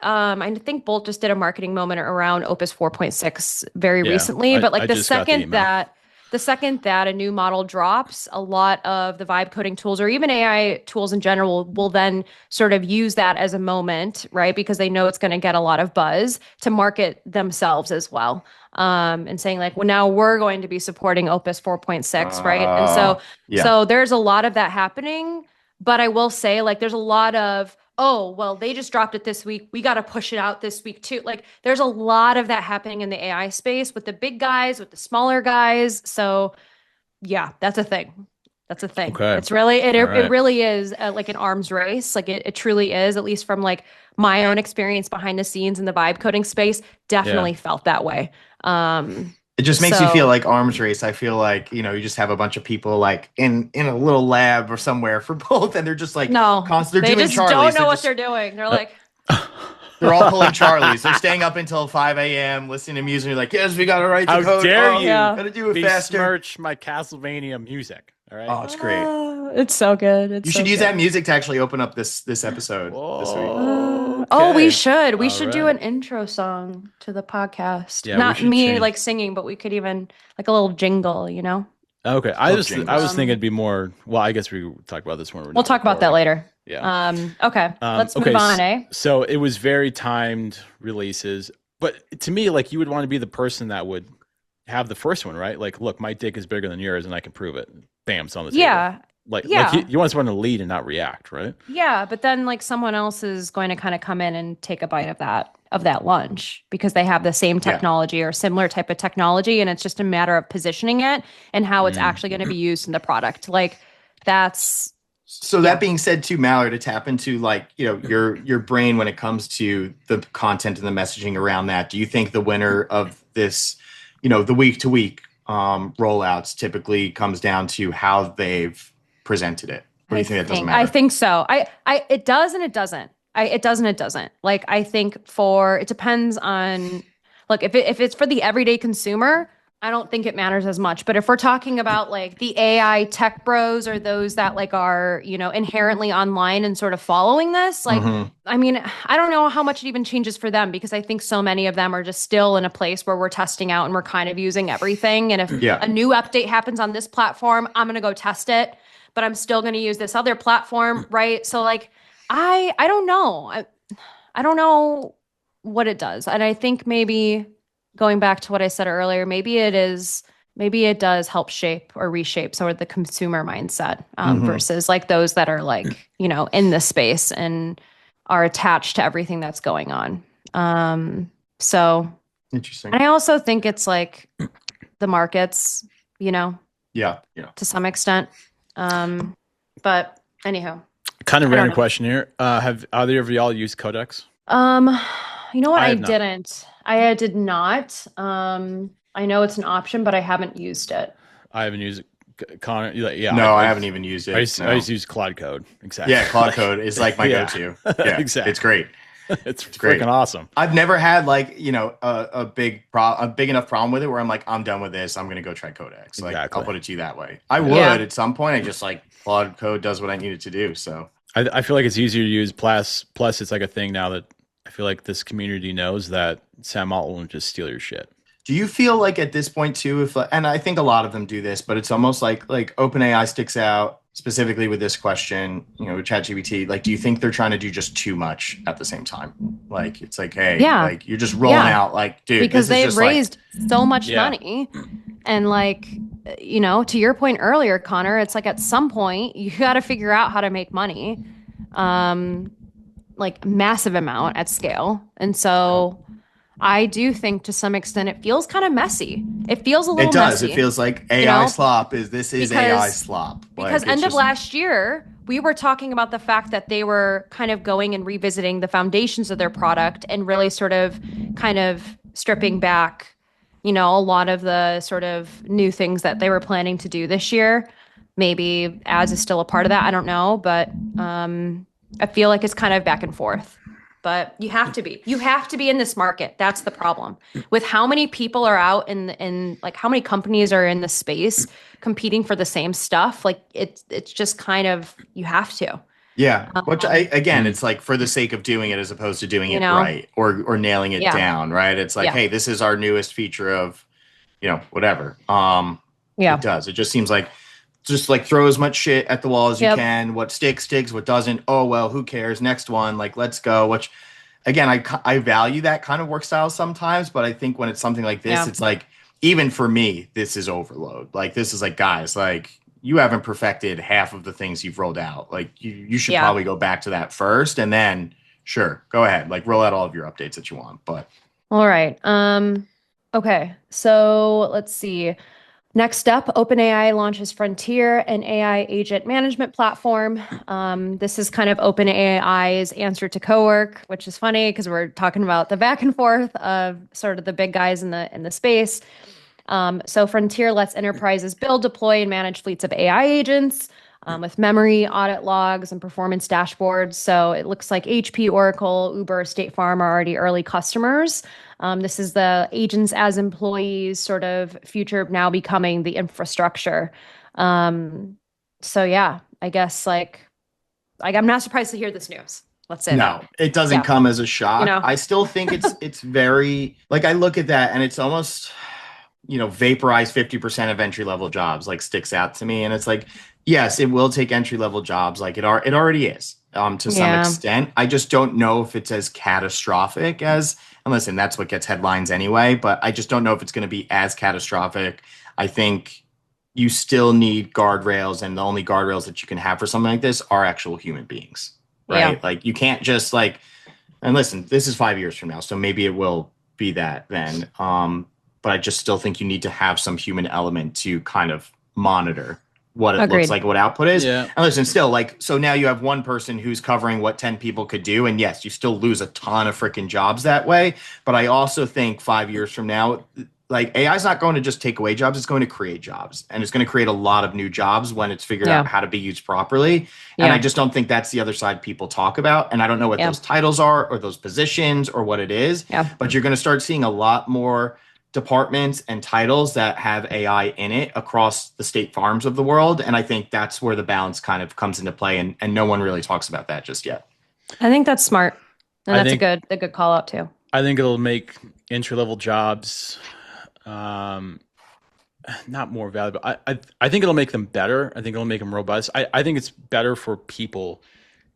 Speaker 2: I think Bolt just did a marketing moment around Opus 4.6 very recently, but like the second that a new model drops, a lot of the vibe coding tools or even AI tools in general will then sort of use that as a moment, right? Because they know it's going to get a lot of buzz to market themselves as well. And saying like, well, now we're going to be supporting Opus 4.6, right? And so there's a lot of that happening, but I will say like there's a lot of, oh, well, they just dropped it this week, we got to push it out this week too. Like there's a lot of that happening in the AI space with the big guys, with the smaller guys. So yeah, that's a thing. That's a thing.
Speaker 1: Okay.
Speaker 2: It's really, it really is like an arms race. Like it truly is, at least from like my own experience behind the scenes in the vibe coding space, definitely felt that way.
Speaker 3: It just makes you feel like arms race. I feel like, you just have a bunch of people like in a little lab or somewhere for both. And they're just like,
Speaker 2: they just don't know what they're doing. They're like,
Speaker 3: they're all pulling Charlies. They're staying up until 5 a.m. listening to music. You're like, yes, we got to write the code.
Speaker 1: How dare you?
Speaker 3: Gotta do it faster.
Speaker 1: Besmirch my Castlevania music. All right.
Speaker 3: Oh, it's great.
Speaker 2: It's so good.
Speaker 3: You should use that music to actually open up this episode this week.
Speaker 2: Oh, we should. We should do an intro song to the podcast.
Speaker 1: Yeah,
Speaker 2: not me like singing, but we could even like a little jingle,
Speaker 1: Okay. I was thinking it'd be more. Well, I guess we talk about this when
Speaker 2: we'll talk about that later.
Speaker 1: Yeah.
Speaker 2: Okay. Let's move on, eh?
Speaker 1: So it was very timed releases, but to me, like you would want to be the person that would have the first one, right? Like, look, my dick is bigger than yours, and I can prove it. Bam, it's on the table.
Speaker 2: Yeah.
Speaker 1: Like you want someone to lead and not react, right?
Speaker 2: Yeah, but then like someone else is going to kind of come in and take a bite of that lunch because they have the same technology or similar type of technology, and it's just a matter of positioning it and how it's actually going to be used in the product. Like that's.
Speaker 3: So that being said, too, Mallory, to tap into like your brain when it comes to the content and the messaging around that, do you think the winner of this, the week to week rollouts typically comes down to how they've presented it? What do you think that doesn't matter?
Speaker 2: I think so. It does and it doesn't. It does and it doesn't. Like I think it depends on, look, if it's for the everyday consumer, I don't think it matters as much. But if we're talking about like the AI tech bros or those that like are, inherently online and sort of following this, like, I mean, I don't know how much it even changes for them because I think so many of them are just still in a place where we're testing out and we're kind of using everything. And if a new update happens on this platform, I'm going to go test it, but I'm still going to use this other platform. Right. So like, I don't know. I don't know what it does. And I think maybe going back to what I said earlier, maybe it does help shape or reshape sort of the consumer mindset versus like those that are like, in the space. And are attached to everything that's going on. So
Speaker 3: Interesting.
Speaker 2: and I also think it's like the markets,
Speaker 3: Yeah.
Speaker 2: to some extent. But anyhow,
Speaker 1: Kind of
Speaker 2: I don't
Speaker 1: random
Speaker 2: know.
Speaker 1: question here. Have either of y'all used Codex?
Speaker 2: You know what?
Speaker 1: I
Speaker 2: I
Speaker 1: have not.
Speaker 2: didn't. I did not. I know it's an option, but I haven't used it.
Speaker 1: I haven't used it. Connor, yeah,
Speaker 3: No, I haven't even used
Speaker 1: I
Speaker 3: it.
Speaker 1: used,
Speaker 3: No.
Speaker 1: I used to use Cloud Code. Exactly.
Speaker 3: Yeah, Cloud Code is like my
Speaker 1: Yeah.
Speaker 3: go-to. Yeah,
Speaker 1: Exactly.
Speaker 3: it's great.
Speaker 1: It's
Speaker 3: great.
Speaker 1: freaking awesome.
Speaker 3: I've never had like, a big enough problem with it where I'm like, I'm done with this. I'm going to go try Codex. Like,
Speaker 1: Exactly.
Speaker 3: I'll put it to you that way. I would
Speaker 2: Yeah.
Speaker 3: at some point. I just like Cloud Code does what I need it to do. So
Speaker 1: I feel like it's easier to use. Plus, it's like a thing now that I feel like this community knows that Sam Altman will just steal your shit.
Speaker 3: do you feel like at this point too, and I think a lot of them do this, but it's almost like OpenAI sticks out specifically with this question, with ChatGPT. Like, do you think they're trying to do just too much at the same time? Like, it's like, hey,
Speaker 2: Yeah.
Speaker 3: like you're just rolling
Speaker 2: Yeah.
Speaker 3: out, like, dude,
Speaker 2: Because
Speaker 3: this is
Speaker 2: they've
Speaker 3: just
Speaker 2: raised so much
Speaker 1: Yeah.
Speaker 2: money. And like, to your point earlier, Connor, it's like at some point you got to figure out how to make money, like massive amount at scale. And so I do think to some extent it feels kind of messy. It feels a little
Speaker 3: it does.
Speaker 2: messy.
Speaker 3: It feels like AI
Speaker 2: know,
Speaker 3: slop is AI slop.
Speaker 2: Because
Speaker 3: Like,
Speaker 2: end
Speaker 3: it's
Speaker 2: of
Speaker 3: just-
Speaker 2: last year, we were talking about the fact that they were kind of going and revisiting the foundations of their product and really sort of kind of stripping back, a lot of the sort of new things that they were planning to do this year. Maybe ads is still a part of that. I don't know, but I feel like it's kind of back and forth. But you have to be. You have to be in this market. That's the problem. With how many people are out in like how many companies are in the space competing for the same stuff, like it's just kind of you have to.
Speaker 3: Yeah, which it's like for the sake of doing it as opposed to doing it right or nailing it
Speaker 2: Yeah.
Speaker 3: down, right? It's like,
Speaker 2: Yeah.
Speaker 3: hey, this is our newest feature of, whatever.
Speaker 2: Yeah.
Speaker 3: It does. It just seems like just like throw as much shit at the wall as you
Speaker 2: Yep.
Speaker 3: can. What sticks, what doesn't. Oh, well, who cares? Next one, like, let's go. Which, again, I value that kind of work style sometimes, but I think when it's something like this,
Speaker 2: Yeah.
Speaker 3: it's like, even for me, this is overload. Like, this is like, guys, like, you haven't perfected half of the things you've rolled out. Like, you should probably go back to that first, and then, sure, go ahead. Like, roll out all of your updates that you want. But
Speaker 2: All right. Okay. So let's see. Next up, OpenAI launches Frontier, an AI agent management platform. This is kind of OpenAI's answer to Cowork, which is funny because we're talking about the back and forth of sort of the big guys in the space. So Frontier lets enterprises build, deploy, and manage fleets of AI agents with memory, audit logs, and performance dashboards. So it looks like HP, Oracle, Uber, State Farm are already early customers. This is the agents as employees sort of future now becoming the infrastructure. So yeah, I guess like I'm not surprised to hear this news. Let's say
Speaker 3: no,
Speaker 2: that.
Speaker 3: it doesn't come as a shock. I still think it's very like I look at that and it's almost vaporize 50% of entry level jobs like sticks out to me, and it's like yes, it will take entry level jobs like it already is to some extent. I just don't know if it's as catastrophic as. And listen, that's what gets headlines anyway, but I just don't know if it's going to be as catastrophic. I think you still need guardrails, and the only guardrails that you can have for something like this are actual human beings, right?
Speaker 2: Yeah.
Speaker 3: Like you can't just like, and listen, this is 5 years from now, so maybe it will be that then. But I just still think you need to have some human element to kind of monitor what it looks like, what output is.
Speaker 1: Yeah.
Speaker 3: And listen, still like, so now you have one person who's covering what 10 people could do. And yes, you still lose a ton of freaking jobs that way. But I also think 5 years from now, like AI is not going to just take away jobs. It's going to create jobs, and it's going to create a lot of new jobs when it's figured out how to be used properly. And I just don't think that's the other side people talk about. And I don't know what those titles are or those positions or what it is, but you're going to start seeing a lot more departments and titles that have AI in it across the state farms of the world. And I think that's where the balance kind of comes into play. And no one really talks about that just yet.
Speaker 2: I think that's smart. And that's a good call out too.
Speaker 1: I think it'll make entry-level jobs not more valuable. I think it'll make them better. I think it'll make them robust. I think it's better for people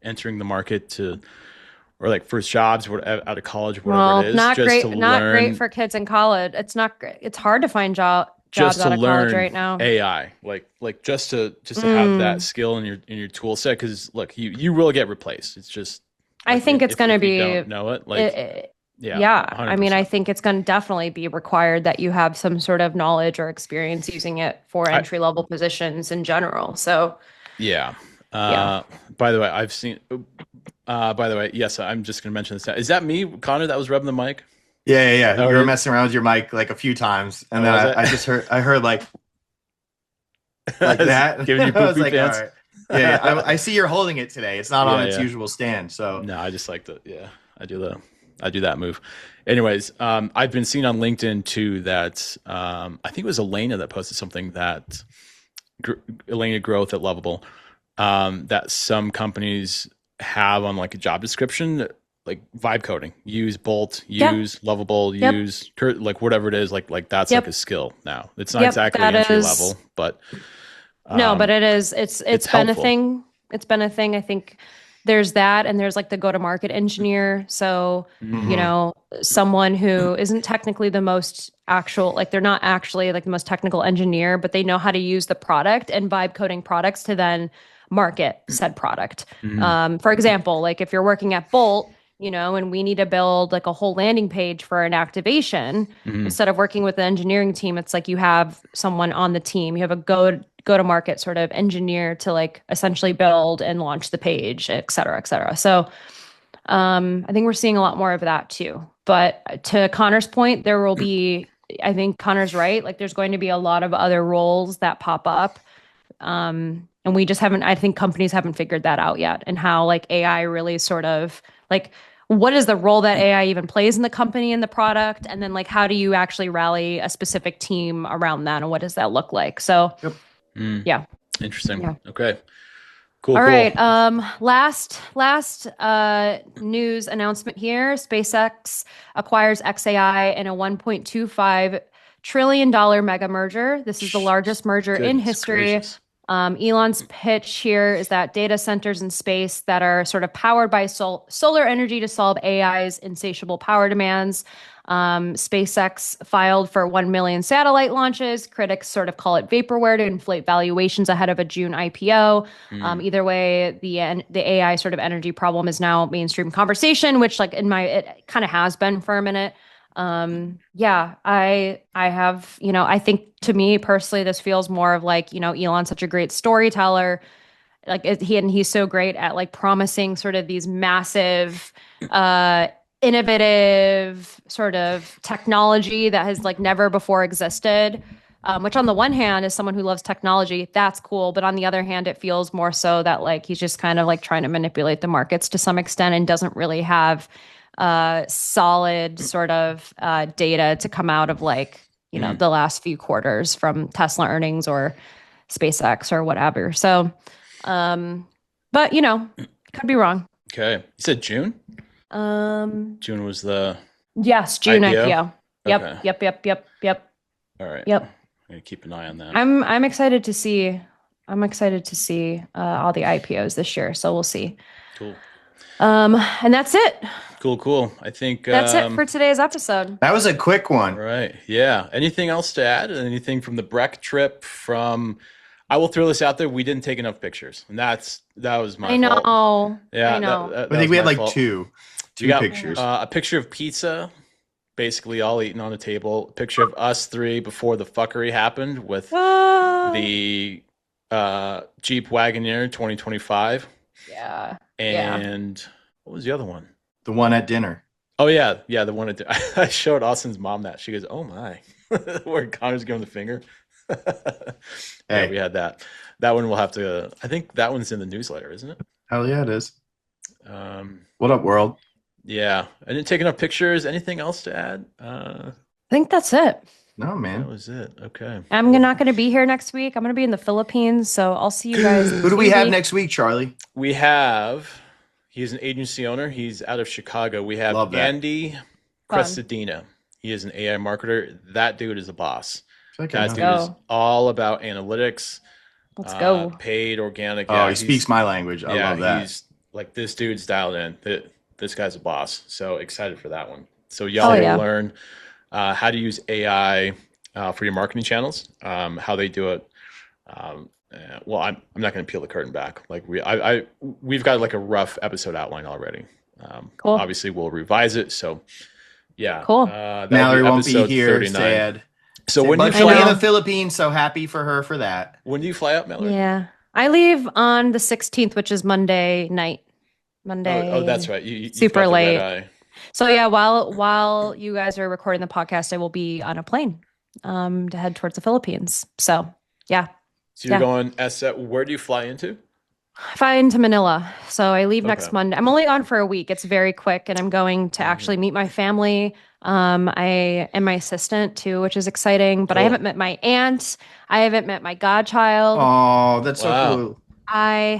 Speaker 1: entering the market or like first jobs out of college, whatever it is.
Speaker 2: Not
Speaker 1: just
Speaker 2: great.
Speaker 1: to
Speaker 2: Not
Speaker 1: learn,
Speaker 2: great for kids in college. It's not great. It's hard to find jobs
Speaker 1: just
Speaker 2: out
Speaker 1: to
Speaker 2: of
Speaker 1: learn
Speaker 2: college right now.
Speaker 1: AI, like just to have that skill in your tool set. Because look, you will get replaced. It's just
Speaker 2: I
Speaker 1: Like
Speaker 2: think it's going to
Speaker 1: if you
Speaker 2: be,
Speaker 1: don't know it, like yeah,
Speaker 2: yeah. I mean, I
Speaker 1: 100%.
Speaker 2: think it's going to definitely be required that you have some sort of knowledge or experience using it for
Speaker 1: I
Speaker 2: entry level positions in general. So,
Speaker 1: yeah.
Speaker 2: yeah.
Speaker 1: By the way, I've seen. By the way, yes, I'm just gonna mention this. Is that me, Connor? That was rubbing the mic.
Speaker 3: Yeah. You were
Speaker 1: Or
Speaker 3: messing around with your mic like a few times, and
Speaker 1: oh,
Speaker 3: then
Speaker 1: was it?
Speaker 3: I heard like that.
Speaker 1: Giving you
Speaker 3: I was
Speaker 1: poopy
Speaker 3: like, all
Speaker 1: pants?
Speaker 3: right. Yeah. I see you're holding it today. It's not on
Speaker 1: Yeah,
Speaker 3: its
Speaker 1: yeah.
Speaker 3: usual stand. So
Speaker 1: No, I just like the yeah. I do the I do that move. Anyways, I've been seeing on LinkedIn too that I think it was Elena that posted something that Elena Growth at Lovable that some companies have on like a job description, like vibe coding, use Bolt,
Speaker 2: Yeah.
Speaker 1: use Lovable,
Speaker 2: Yep.
Speaker 1: use like whatever it is, like that's like a
Speaker 2: Yep.
Speaker 1: skill now. It's not
Speaker 2: Yep.
Speaker 1: exactly
Speaker 2: That
Speaker 1: entry
Speaker 2: is,
Speaker 1: level, but
Speaker 2: no, but
Speaker 1: um,
Speaker 2: it is,
Speaker 1: it's
Speaker 2: it's been a
Speaker 1: helpful.
Speaker 2: thing. It's been a thing. I think there's that, and there's like the go to market engineer. So, you
Speaker 1: Mm,
Speaker 3: mhm.
Speaker 2: know, someone who isn't technically the most actual, like they're not actually like the most technical engineer, but they know how to use the product and vibe coding products to then market said product.
Speaker 1: mm,
Speaker 2: For example, like if you're working at Bolt, you know, and we need to build like a whole landing page for an activation,
Speaker 1: mm,
Speaker 2: instead of working with the engineering team, it's like you have someone on the team. You have a go to market sort of engineer to like essentially build and launch the page, et cetera, et cetera. So I think we're seeing a lot more of that too. But to Connor's point, there will be, I think Connor's right. Like there's going to be a lot of other roles that pop up. And we just haven't, I think companies haven't figured that out yet, and how like AI really sort of like, what is the role that AI even plays in the company and the product? And then like, how do you actually rally a specific team around that? And what does that look like? So
Speaker 3: Yep.
Speaker 1: mm.
Speaker 2: yeah.
Speaker 1: Interesting.
Speaker 2: Yeah.
Speaker 1: Okay. Cool.
Speaker 2: All
Speaker 1: Cool.
Speaker 2: right. Last news announcement here. SpaceX acquires XAI in a $1.25 trillion mega merger. This is the largest merger in
Speaker 1: Goodness
Speaker 2: history.
Speaker 1: gracious.
Speaker 2: Elon's pitch here is that data centers in space that are sort of powered by solar energy to solve AI's insatiable power demands. SpaceX filed for 1 million satellite launches. Critics sort of call it vaporware to inflate valuations ahead of a June IPO.
Speaker 1: Mm,
Speaker 2: Either way, the AI sort of energy problem is now mainstream conversation, which like it kind of has been for a minute. Yeah, I have, you know, I think to me personally this feels more of like, you know, Elon's such a great storyteller, like he's so great at like promising sort of these massive innovative sort of technology that has like never before existed. Which on the one hand, as someone who loves technology, that's cool. But on the other hand, it feels more so that like he's just kind of like trying to manipulate the markets to some extent and doesn't really have solid sort of data to come out of like, you know,
Speaker 1: mm.
Speaker 2: the last few quarters from Tesla earnings or SpaceX or whatever. So, but you know, could be wrong.
Speaker 1: Okay. You said June?
Speaker 2: Um,
Speaker 1: June was the
Speaker 2: yes, June
Speaker 1: IPO?
Speaker 2: IPO.
Speaker 1: Okay.
Speaker 2: Yep.
Speaker 1: All right. I'm
Speaker 2: Yep.
Speaker 1: gonna keep an eye on that.
Speaker 2: I'm excited to see. I'm excited to see all the IPOs this year. So we'll see.
Speaker 1: Cool.
Speaker 2: And that's it.
Speaker 1: Cool. I think
Speaker 2: That's it for today's episode.
Speaker 3: That was a quick
Speaker 1: all
Speaker 3: one.
Speaker 1: right. Yeah. Anything else to add? Anything from the Breck trip from I will throw this out there. We didn't take enough pictures. And that was my
Speaker 2: I
Speaker 1: fault.
Speaker 2: know.
Speaker 1: Yeah,
Speaker 2: I know.
Speaker 3: I
Speaker 1: that
Speaker 3: think
Speaker 1: was
Speaker 3: we had
Speaker 1: my
Speaker 3: like
Speaker 1: fault.
Speaker 3: two
Speaker 1: We got
Speaker 3: pictures.
Speaker 1: a picture of pizza, basically all eaten on the table. A picture of us three before the fuckery happened with the Jeep Wagoneer 2025.
Speaker 2: Yeah.
Speaker 1: And what was the other one?
Speaker 3: The one at dinner.
Speaker 1: Oh yeah, the one I showed Austin's mom that. She goes, "Oh my," where Connor's giving the finger. Yeah,
Speaker 3: Hey.
Speaker 1: we had that. That one we'll have to. I think that one's in the newsletter, isn't it?
Speaker 3: Hell yeah, it is.
Speaker 1: Um,
Speaker 3: What up, world?
Speaker 1: yeah, I didn't take enough pictures. Anything else to add?
Speaker 2: I think that's it.
Speaker 3: No,
Speaker 1: That
Speaker 3: man.
Speaker 1: was it. Okay.
Speaker 2: I'm not going to be here next week. I'm going to be in the Philippines, so I'll see you guys.
Speaker 3: Who do we have next week, Charlie?
Speaker 1: We have. He's an agency owner. He's out of Chicago. We have
Speaker 3: Love that.
Speaker 1: Andy Crestadina. He is an AI marketer. That dude is a boss.
Speaker 3: I feel like I
Speaker 1: That
Speaker 3: know
Speaker 1: dude
Speaker 3: him.
Speaker 1: is all about analytics.
Speaker 2: Let's go.
Speaker 1: Paid, organic.
Speaker 3: Oh, he speaks my language. I love that.
Speaker 1: He's like, this dude's dialed in. This guy's a boss. So excited for that one. So y'all will learn how to use AI for your marketing channels, how they do it. Well, I'm not going to peel the curtain back. Like we've got like a rough episode outline already.
Speaker 2: Cool.
Speaker 1: Obviously, we'll revise it. So, yeah.
Speaker 2: Cool.
Speaker 1: That'll
Speaker 3: Mallory won't be
Speaker 1: episode
Speaker 3: here.
Speaker 1: 39.
Speaker 3: Sad.
Speaker 1: So when do you
Speaker 3: But she'll
Speaker 1: fly
Speaker 3: be in the
Speaker 1: out?
Speaker 3: Philippines, so happy for her for that.
Speaker 1: When do you fly out, Mallory?
Speaker 2: Yeah. I leave on the 16th, which is Monday night. Monday.
Speaker 1: Oh, that's right. You've
Speaker 2: Super
Speaker 1: got the
Speaker 2: late.
Speaker 1: red eye.
Speaker 2: So yeah, while you guys are recording the podcast, I will be on a plane to head towards the Philippines. So yeah.
Speaker 1: So you're
Speaker 2: Yeah.
Speaker 1: going where do you fly into?
Speaker 2: I fly into Manila. So I leave next
Speaker 1: Okay.
Speaker 2: Monday. I'm only gone for a week. It's very quick, and I'm going to actually meet my family. I am my assistant too, which is exciting, but I
Speaker 1: Cool.
Speaker 2: haven't met my aunt. I haven't met my godchild.
Speaker 3: Oh, that's
Speaker 1: Wow.
Speaker 3: so cool.
Speaker 2: I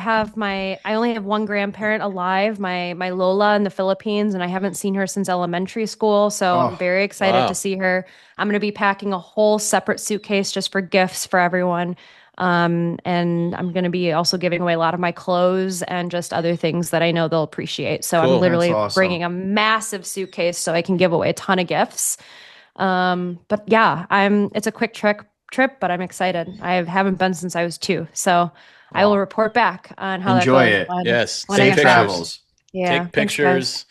Speaker 2: only have one grandparent alive, my Lola in the Philippines, and I haven't seen her since elementary school. So I'm
Speaker 3: Oh,
Speaker 2: very excited
Speaker 1: wow.
Speaker 2: to see her. I'm going to be packing a whole separate suitcase just for gifts for everyone. And I'm going to be also giving away a lot of my clothes and just other things that I know they'll appreciate. So
Speaker 1: Cool.
Speaker 2: I'm literally
Speaker 3: That's awesome.
Speaker 2: bringing a massive suitcase so I can give away a ton of gifts. But yeah, it's a quick trip, but I'm excited. I haven't been since I was 2. So I will report back on how
Speaker 3: Enjoy
Speaker 2: that
Speaker 3: it.
Speaker 2: goes.
Speaker 1: Yes.
Speaker 2: when I
Speaker 1: Safe
Speaker 2: get back.
Speaker 3: travels.
Speaker 2: Yeah.
Speaker 1: Take
Speaker 2: thanks,
Speaker 1: pictures.
Speaker 2: guys.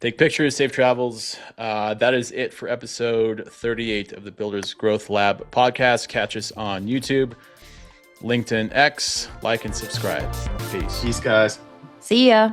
Speaker 1: Take pictures, safe travels. That is it for episode 38 of the Builders Growth Lab podcast. Catch us on YouTube, LinkedIn, X. Like and subscribe. Peace.
Speaker 3: Peace, guys.
Speaker 2: See ya.